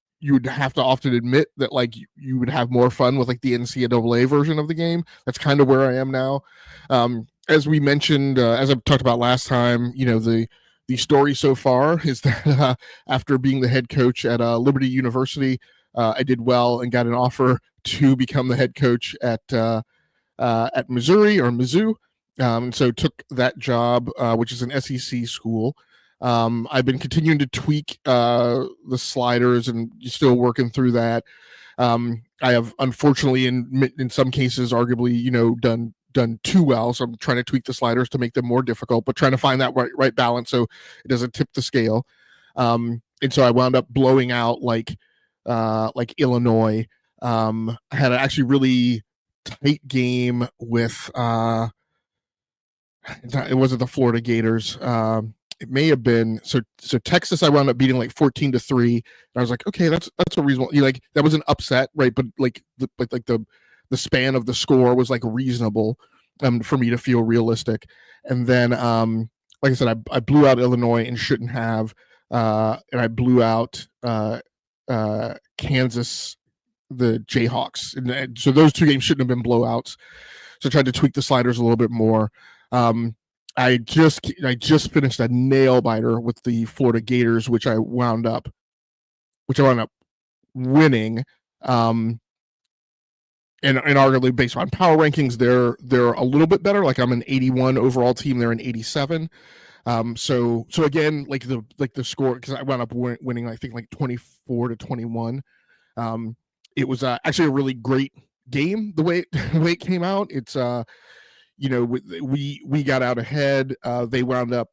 have to often admit that like you would have more fun with like the NCAA version of the game. That's kind of where I am now. As we mentioned, as I talked about last time, the story so far is that after being the head coach at Liberty University, I did well and got an offer to become the head coach at Missouri or Mizzou. So took that job, which is an SEC school. I've been continuing to tweak the sliders and still working through that. I have, unfortunately, in some cases, arguably, done too well. So I'm trying to tweak the sliders to make them more difficult, but trying to find that right balance so it doesn't tip the scale. And so I wound up blowing out like Illinois. I had an actually really tight game with it wasn't the Florida Gators. It may have been so Texas. I wound up beating like 14-3. And I was like, okay, that's a reasonable. That was an upset, right? But like the span of the score was like reasonable for me to feel realistic. And then like I said, I blew out Illinois and shouldn't have, and I blew out Kansas, the Jayhawks, and so those two games shouldn't have been blowouts. So I tried to tweak the sliders a little bit more. I just finished a nail biter with the Florida Gators, which I wound up winning. And arguably based on power rankings, they're a little bit better. Like, I'm an 81 overall team, they're an 87. So again, like the score, because I wound up winning, I think like 24-21. It was actually a really great game the way it came out. It's we got out ahead. They wound up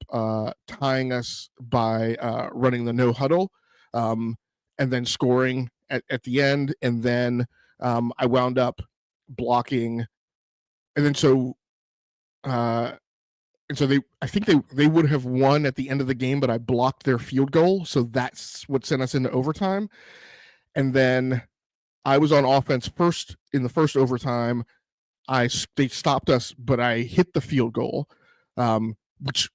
tying us by running the no huddle, and then scoring at the end, and then I wound up blocking, and then I think they would have won at the end of the game, but I blocked their field goal, so that's what sent us into overtime. And then I was on offense first in the first overtime. They stopped us, but I hit the field goal, which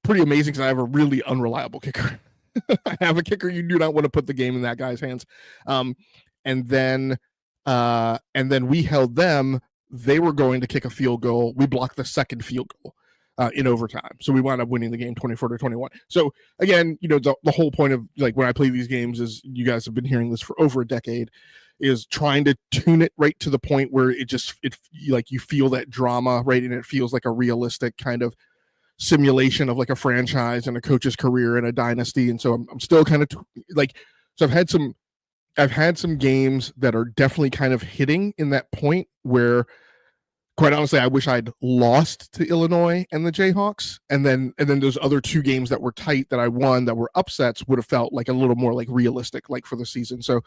pretty amazing because I have a really unreliable kicker. I have a kicker you do not want to put the game in that guy's hands. And then we held them. They were going to kick a field goal. We blocked the second field goal in overtime. So we wound up winning the game 24-21. So again, the whole point of like when I play these games is, you guys have been hearing this for over a decade, is trying to tune it right to the point where it like you feel that drama, right? And it feels like a realistic kind of simulation of like a franchise and a coach's career and a dynasty. And so I'm still kind of so I've had some I've had some games that are definitely kind of hitting in that point where, quite honestly, I wish I'd lost to Illinois and the Jayhawks, and then those other two games that were tight that I won that were upsets would have felt like a little more like realistic, like for the season. So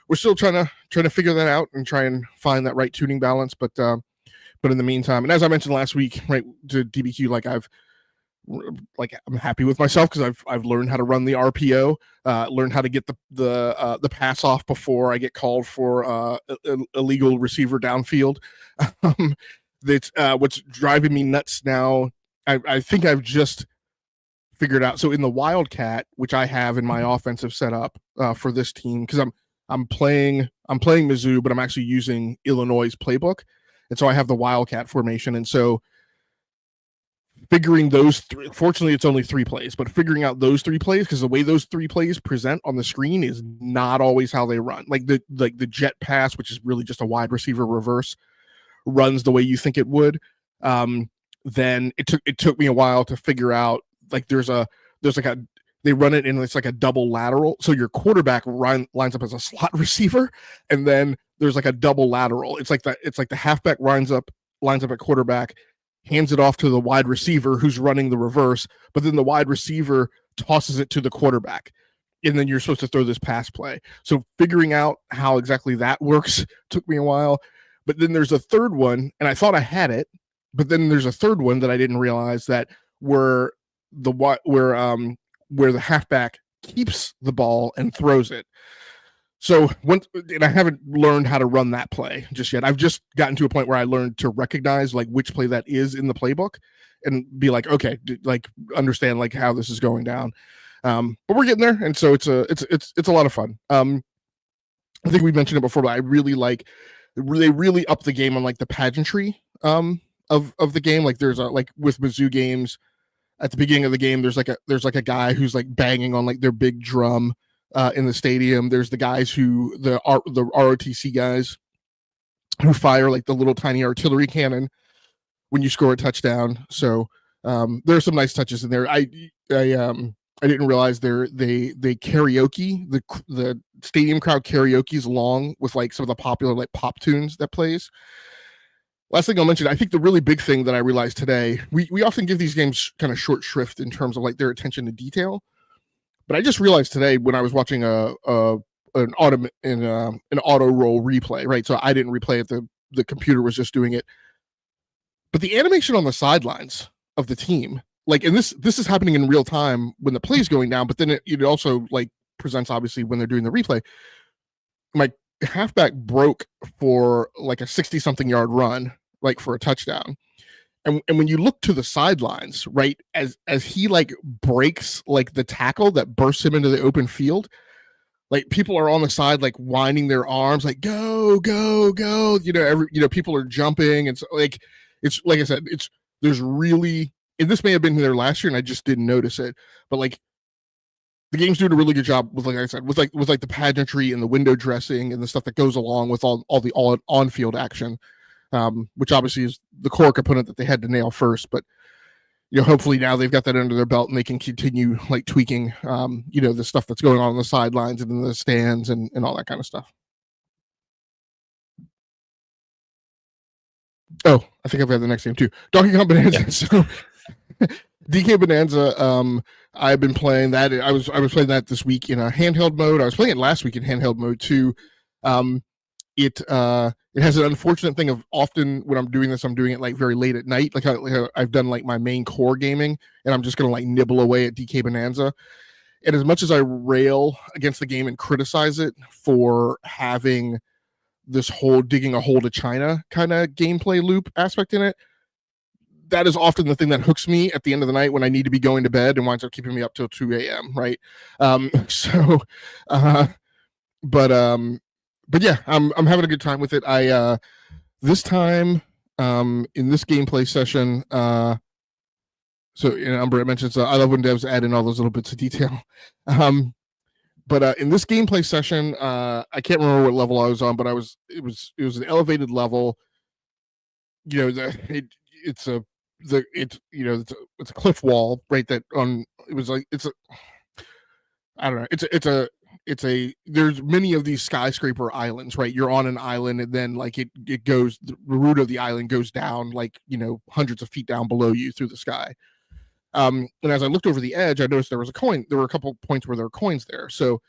we're still trying to figure that out and try and find that right tuning balance. But in the meantime, and as I mentioned last week, right, to DBQ, I'm happy with myself because I've learned how to run the RPO, learned how to get the pass off before I get called for illegal receiver downfield. That's what's driving me nuts now. I think I've just figured out. So in the Wildcat, which I have in my offensive setup for this team, because I'm playing Mizzou, but I'm actually using Illinois' playbook, and so I have the Wildcat formation, and so figuring those three, fortunately it's only 3 plays, but figuring out those 3 plays, because the way those 3 plays present on the screen is not always how they run. Like the jet pass, which is really just a wide receiver reverse, runs the way you think it would. Then it took me a while to figure out, like they run it in, it's like a double lateral. So your quarterback lines up as a slot receiver, and then there's like a double lateral. It's like the halfback lines up at quarterback, hands it off to the wide receiver who's running the reverse, but then the wide receiver tosses it to the quarterback, and then you're supposed to throw this pass play. So figuring out how exactly that works took me a while. But then there's a third one, and I thought I had it, but then there's a third one that I didn't realize, that where the halfback keeps the ball and throws it. So and I haven't learned how to run that play just yet. I've just gotten to a point where I learned to recognize like which play that is in the playbook and be like, okay, like understand like how this is going down. But we're getting there, and so it's a lot of fun. I think we mentioned it before, but I really like, they really up the game on like the pageantry of the game. Like there's like with Mizzou games, at the beginning of the game, there's like a guy who's like banging on like their big drum in the stadium. There's the guys the ROTC guys who fire like the little tiny artillery cannon when you score a touchdown. So there are some nice touches in there. I didn't realize they karaoke, the stadium crowd karaoke's along with like some of the popular like pop tunes that plays. Last thing I'll mention, I think the really big thing that I realized today, we often give these games kind of short shrift in terms of like their attention to detail. But I just realized today when I was watching an auto roll replay, right? So I didn't replay it; the computer was just doing it. But the animation on the sidelines of the team, like, and this is happening in real time when the play is going down, but then it also like presents obviously when they're doing the replay. My halfback broke for like a 60-something yard run, like for a touchdown. And when you look to the sidelines, right, as he like breaks like the tackle that bursts him into the open field, like people are on the side like winding their arms, like go go go. People are jumping, and so like it's like I said, there's really, and this may have been there last year and I just didn't notice it, but like the game's doing a really good job with, like I said, with the pageantry and the window dressing and the stuff that goes along with all the on-field action. Which obviously is the core component that they had to nail first, but hopefully now they've got that under their belt and they can continue like tweaking, the stuff that's going on the sidelines and in the stands and all that kind of stuff. Oh, I think I've got the next game too. Donkey Kong Bonanza. Yeah. So DK Bonanza, I've been playing that. I was playing that this week in a handheld mode. I was playing it last week in handheld mode too. It has an unfortunate thing of often when I'm doing this, I'm doing it like very late at night. Like I've done like my main core gaming, and I'm just going to like nibble away at DK Bonanza. And as much as I rail against the game and criticize it for having this whole digging a hole to China kind of gameplay loop aspect in it, that is often the thing that hooks me at the end of the night when I need to be going to bed and winds up keeping me up till 2 a.m. Right. But yeah, I'm having a good time with it. I this time in this gameplay session, so Umber mentions I love when devs add in all those little bits of detail. But in this gameplay session, I can't remember what level I was on, but it was an elevated level. It's a cliff wall, right? I don't know. there's many of these skyscraper islands, right? You're on an island, and then like it goes, the root of the island goes down, like, you know, hundreds of feet down below you through the sky. And as I looked over the edge, I noticed there was a coin. There were a couple points where there were coins there. So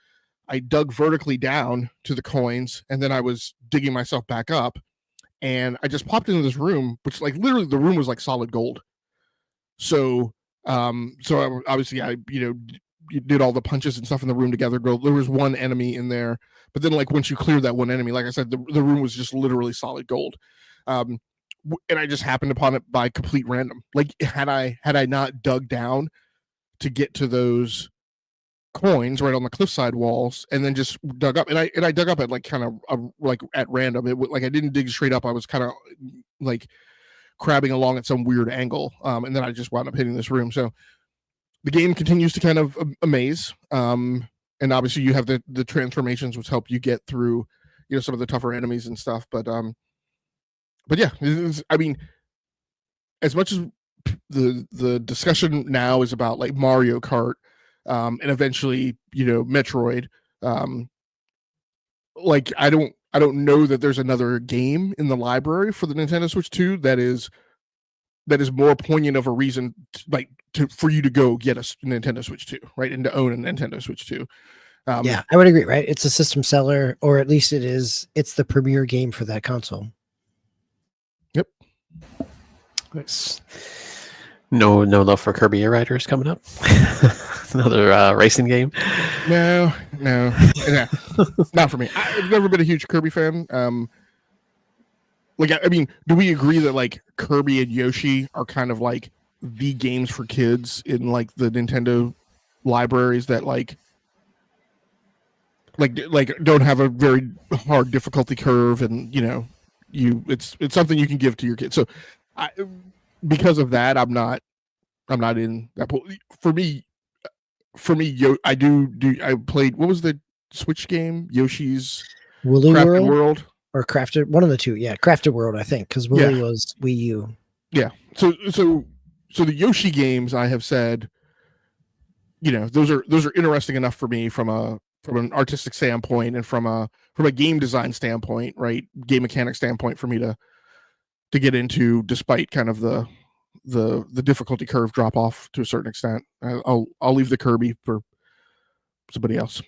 I dug vertically down to the coins, and then I was digging myself back up, and I just popped into this room, which like literally the room was like solid gold. So obviously I, you know, did all the punches and stuff in the room together. There was one enemy in there, but then like once you clear that one enemy, like I said, the room was just literally solid gold. And I just happened upon it by complete random. Like had I not dug down to get to those coins right on the cliffside walls, and then just dug up, and I dug up at like kind of like at random. Like I didn't dig straight up. I was kind of like crabbing along at some weird angle, and then I just wound up hitting this room. So the game continues to kind of amaze, and obviously you have the transformations which help you get through, you know, some of the tougher enemies and stuff. But yeah, I mean, as much as the discussion now is about like Mario Kart, and eventually, you know, Metroid, like I don't know that there's another game in the library for the Nintendo Switch 2 that is more poignant of a reason for you to go get a Nintendo Switch 2, right? And to own a Nintendo Switch 2. Yeah, I would agree, right? It's a system seller, or at least it's the premier game for that console. Yep. Nice. No love for Kirby Air Riders coming up. Another racing game. No, not for me. I've never been a huge Kirby fan. Like, I mean, do we agree that like Kirby and Yoshi are kind of like the games for kids in like the Nintendo libraries that like don't have a very hard difficulty curve, and you know, it's something you can give to your kids. So because of that, I'm not in that pool. For me, I played, what was the Switch game? Yoshi's Woolly Crafted World? World? Or Crafted, one of the two. Yeah, Crafted World, I think, because Woolly was Wii U. Yeah. So the Yoshi games, I have said, you know, those are interesting enough for me from an artistic standpoint and from a game design standpoint, right? Game mechanic standpoint for me to get into, despite kind of the difficulty curve drop off to a certain extent. I'll leave the Kirby for somebody else.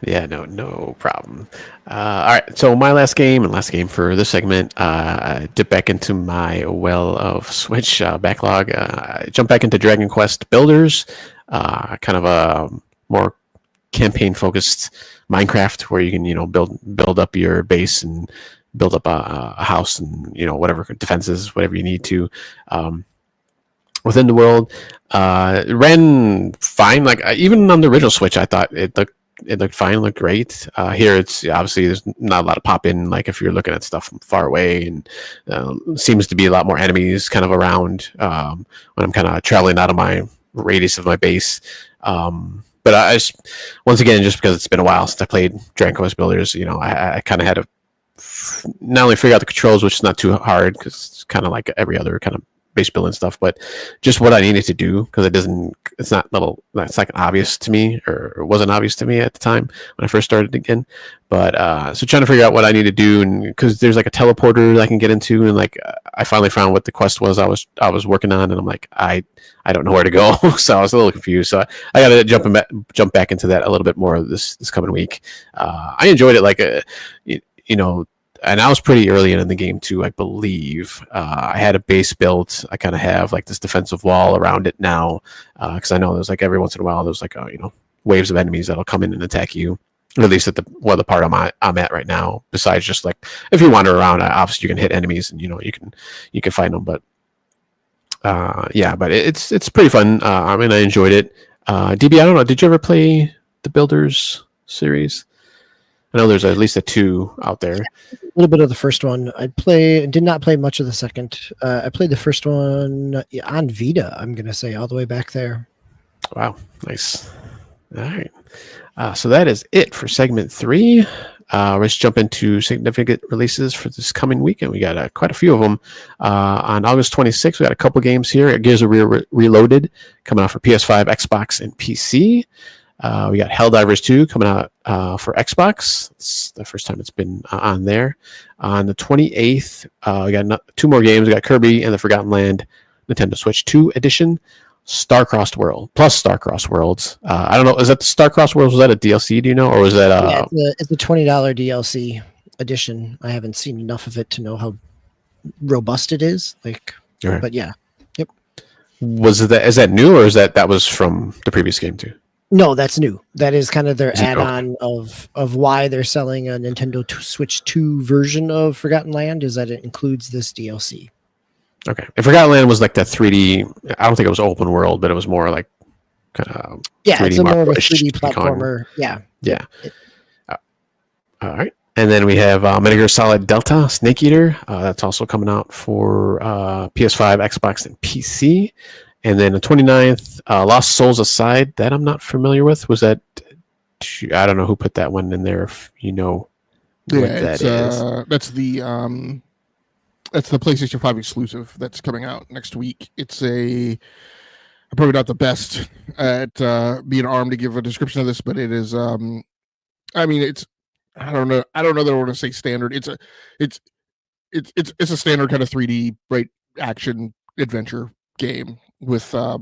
Yeah, no problem. All right, so my last game for this segment, I dip back into my well of Switch backlog. I jump back into Dragonquest Builders, kind of a more campaign-focused Minecraft where you can, you know, build up your base and build up a house and, you know, whatever defenses, whatever you need to. Within the world, it ran fine. Like even on the original Switch, I thought it looked fine, looked great. Here, it's obviously there's not a lot of pop in. Like if you're looking at stuff from far away, and seems to be a lot more enemies kind of around when I'm kind of traveling out of my radius of my base. But I just, once again, just because it's been a while since I played Dragonquest Builders, you know, I kind of had to not only figure out the controls, which is not too hard because it's kind of like every other kind of base building stuff, but just what I needed to do, because it's not obvious to me, or it wasn't obvious to me at the time when I first started again. But so trying to figure out what I need to do, and because there's like a teleporter that I can get into, and like I finally found what the quest was I was working on, and I'm like I don't know where to go. So I was a little confused. So I got to jump back into that a little bit more this coming week. I enjoyed it, like you know. And I was pretty early in the game too, I believe. I had a base built. I kind of have like this defensive wall around it now, because I know there's like every once in a while there's like you know, waves of enemies that'll come in and attack you. Or at least at the part I'm at right now. Besides just like if you wander around, obviously you can hit enemies and you know you can find them. But yeah, but it's pretty fun. I mean, I enjoyed it. DB, I don't know. Did you ever play the Builders series? I know there's at least a 2 out there. A little bit of the first one. Did not play much of the second. I played the first one on Vita, I'm going to say, all the way back there. Wow. Nice. All right. So that is it for segment 3. let's jump into significant releases for this coming week, and we got quite a few of them. On August 26th, we got a couple games here. Gears of War Reloaded coming out for PS5, Xbox, and PC. We got Helldivers 2 coming out for Xbox. It's the first time it's been on there. On the 28th, we got two more games. We got Kirby and the Forgotten Land, Nintendo Switch 2 edition, Starcrossed World, plus Starcrossed Worlds. I don't know, is that the Starcrossed Worlds? Was that a DLC, do you know? Or was that... it's a $20 DLC edition. I haven't seen enough of it to know how robust it is. But yeah. Yep. Is that new, or is that was from the previous game too? No, that's new. That is kind of their add-on of why they're selling a Nintendo Switch 2 version of Forgotten Land, is that it includes this DLC. Okay. And Forgotten Land was like that 3D. I don't think it was open world, but it was more like kind of it's more of a 3D platformer. Yeah. All right. And then we have Metal Gear Solid Delta Snake Eater. That's also coming out for PS5, Xbox, and PC. And then the 29th, Lost Souls Aside, that I'm not familiar with. Was that... I don't know who put that one in there, if you know what that is. That's the PlayStation 5 exclusive that's coming out next week. I'm probably not the best at being armed to give a description of this, but it is. I don't know that I want to say standard. It's a standard kind of 3D action adventure game with I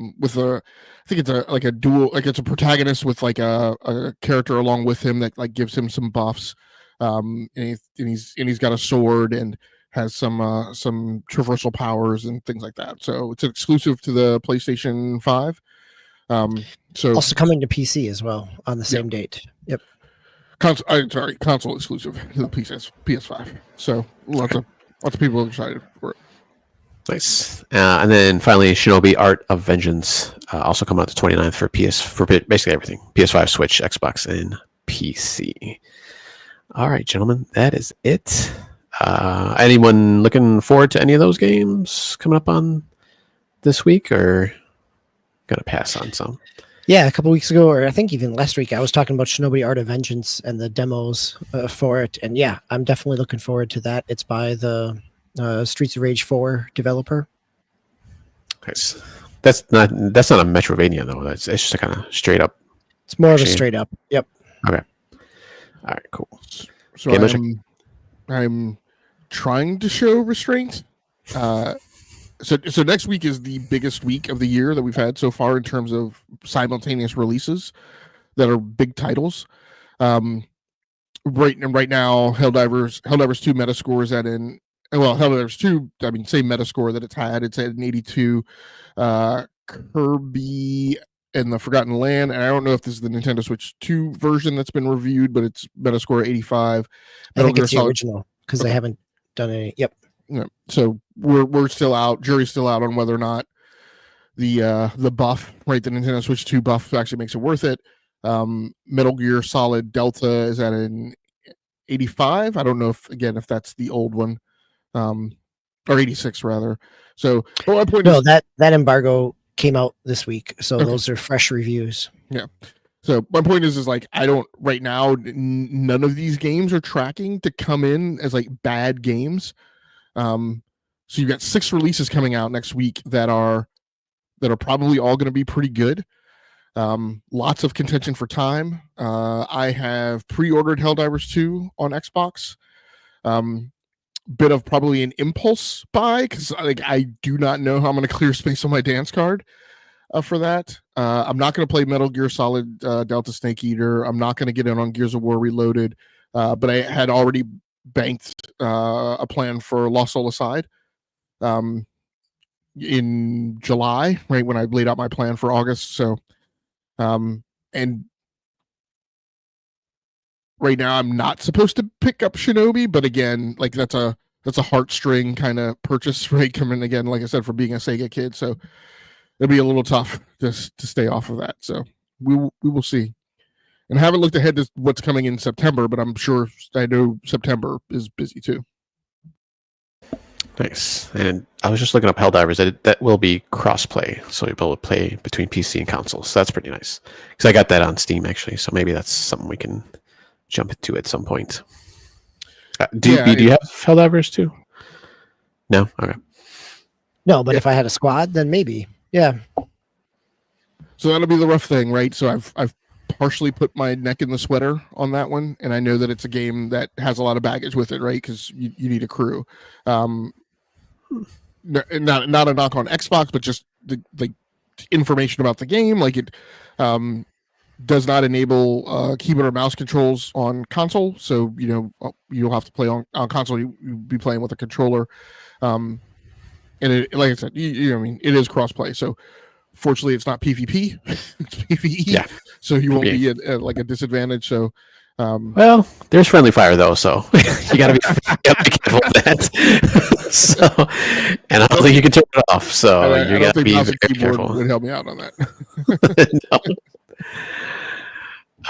think it's a dual, like it's a protagonist with like a character along with him that like gives him some buffs. And he's got a sword and has some traversal powers and things like that. So it's exclusive to the PlayStation 5. So also coming to PC as well on the same date. Yep. Console exclusive to the PS5. So lots of people are excited for it. Nice. And then finally, Shinobi Art of Vengeance, also coming out the 29th for basically everything. PS5, Switch, Xbox, and PC. All right, gentlemen, that is it. Anyone looking forward to any of those games coming up on this week, or gonna pass on some? Yeah, a couple weeks ago, or I think even last week, I was talking about Shinobi Art of Vengeance and the demos for it, and yeah, I'm definitely looking forward to that. It's by the Streets of Rage 4 developer. Nice. That's not a Metrovania though. It's just a kind of straight up. It's more of a straight up. Yep. Okay. All right. Cool. So I'm trying to show restraint. So next week is the biggest week of the year that we've had so far in terms of simultaneous releases that are big titles. Right now, Helldivers 2 Metascore is Helldivers 2, same Metascore that it's had. It's at an 82. Kirby and the Forgotten Land, and I don't know if this is the Nintendo Switch 2 version that's been reviewed, but it's Metascore 85. I think it's the original, because they haven't done any. Yep. Yeah. So we're still out. Jury's still out on whether or not the buff, right? The Nintendo Switch 2 buff actually makes it worth it. Metal Gear Solid Delta is at an 85. I don't know if that's the old one, or 86 rather. So, my point is, that embargo came out this week, so those are fresh reviews. Yeah. So my point is like, I don't right now. None of these games are tracking to come in as like bad games. So you've got 6 releases coming out next week that are probably all going to be pretty good. Lots of contention for time. I have pre-ordered Helldivers 2 on Xbox. Bit of probably an impulse buy, because like I do not know how I'm going to clear space on my dance card for that. I'm not going to play Metal Gear Solid Delta Snake Eater. I'm not going to get in on Gears of War Reloaded. But I had already banked a plan for Lost Soul Aside in July, right when I laid out my plan for August. So, and right now I'm not supposed to pick up Shinobi, but again, like that's a heartstring kind of purchase, right? Coming again, like I said, for being a Sega kid, so it'll be a little tough just to stay off of that. So we will see. And I haven't looked ahead to what's coming in September, but I know September is busy too. Nice. And I was just looking up Helldivers. That will be cross-play, so you'll be able to play between PC and consoles. So that's pretty nice. Because I got that on Steam, actually. So maybe that's something we can jump into at some point. Do you have Helldivers too? No? Okay. No, but if I had a squad, then maybe. Yeah. So that'll be the rough thing, right? So I've partially put my neck in the sweater on that one, and I know that it's a game that has a lot of baggage with it, right? Because you need a crew. Not a knock on Xbox, but just the information about the game. Like it does not enable keyboard or mouse controls on console, so you'll have to play on console. You'll be playing with a controller, and it, like I said, it is crossplay. So fortunately, it's not PvP; it's PvE. Yeah. So you won't be at like a disadvantage. So. Well, there's friendly fire though, so you gotta be careful with that. So, and I don't think you can turn it off. So you gotta be very careful. Would help me out on that. No.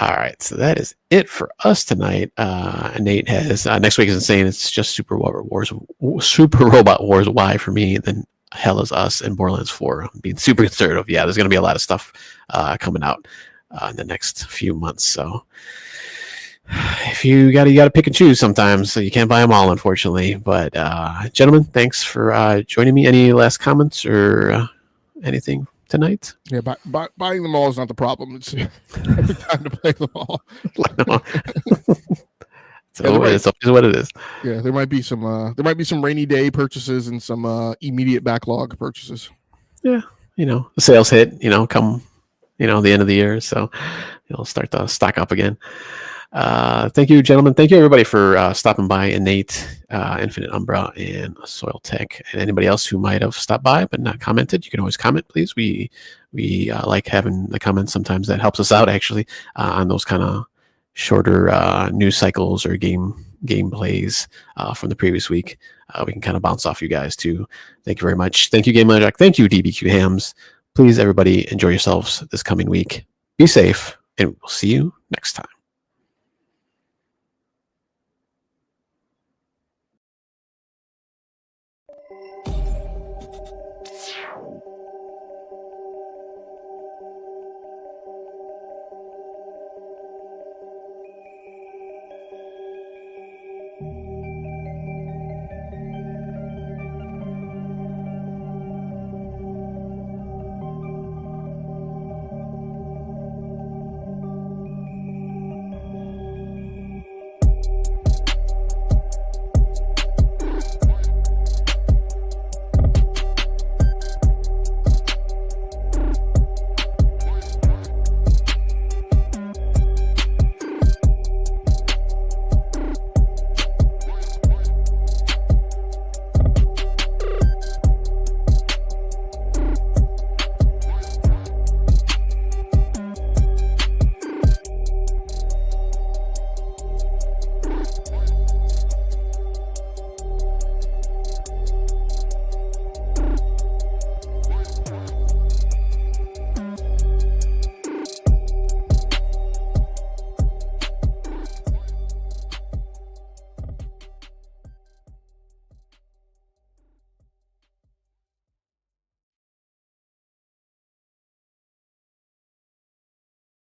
All right, so that is it for us tonight. Nate has next week is insane. It's just Super Robot Wars Y for me, and then Hell is Us and Borderlands 4. I'm being super conservative. Yeah, there's gonna be a lot of stuff coming out in the next few months. So. If you gotta pick and choose sometimes, so you can't buy them all, unfortunately. But gentlemen, thanks for joining me. Any last comments or anything tonight? Yeah, buying them all is not the problem. It's every time to play them all. It's always what it is. Yeah, there might be some rainy day purchases and some immediate backlog purchases. Yeah, the sales hit. Come the end of the year, so you'll start to stock up again. Thank you, gentlemen. Thank you, everybody, for stopping by. Innate, Infinite Umbra, and Soil Tech, and anybody else who might have stopped by but not commented. You can always comment, please. We like having the comments. Sometimes that helps us out actually on those kind of shorter news cycles or gameplays from the previous week. We can kind of bounce off you guys too. Thank you very much. Thank you, Game Jack. Thank you, DBQ Hams. Please, everybody, enjoy yourselves this coming week. Be safe, and we'll see you next time.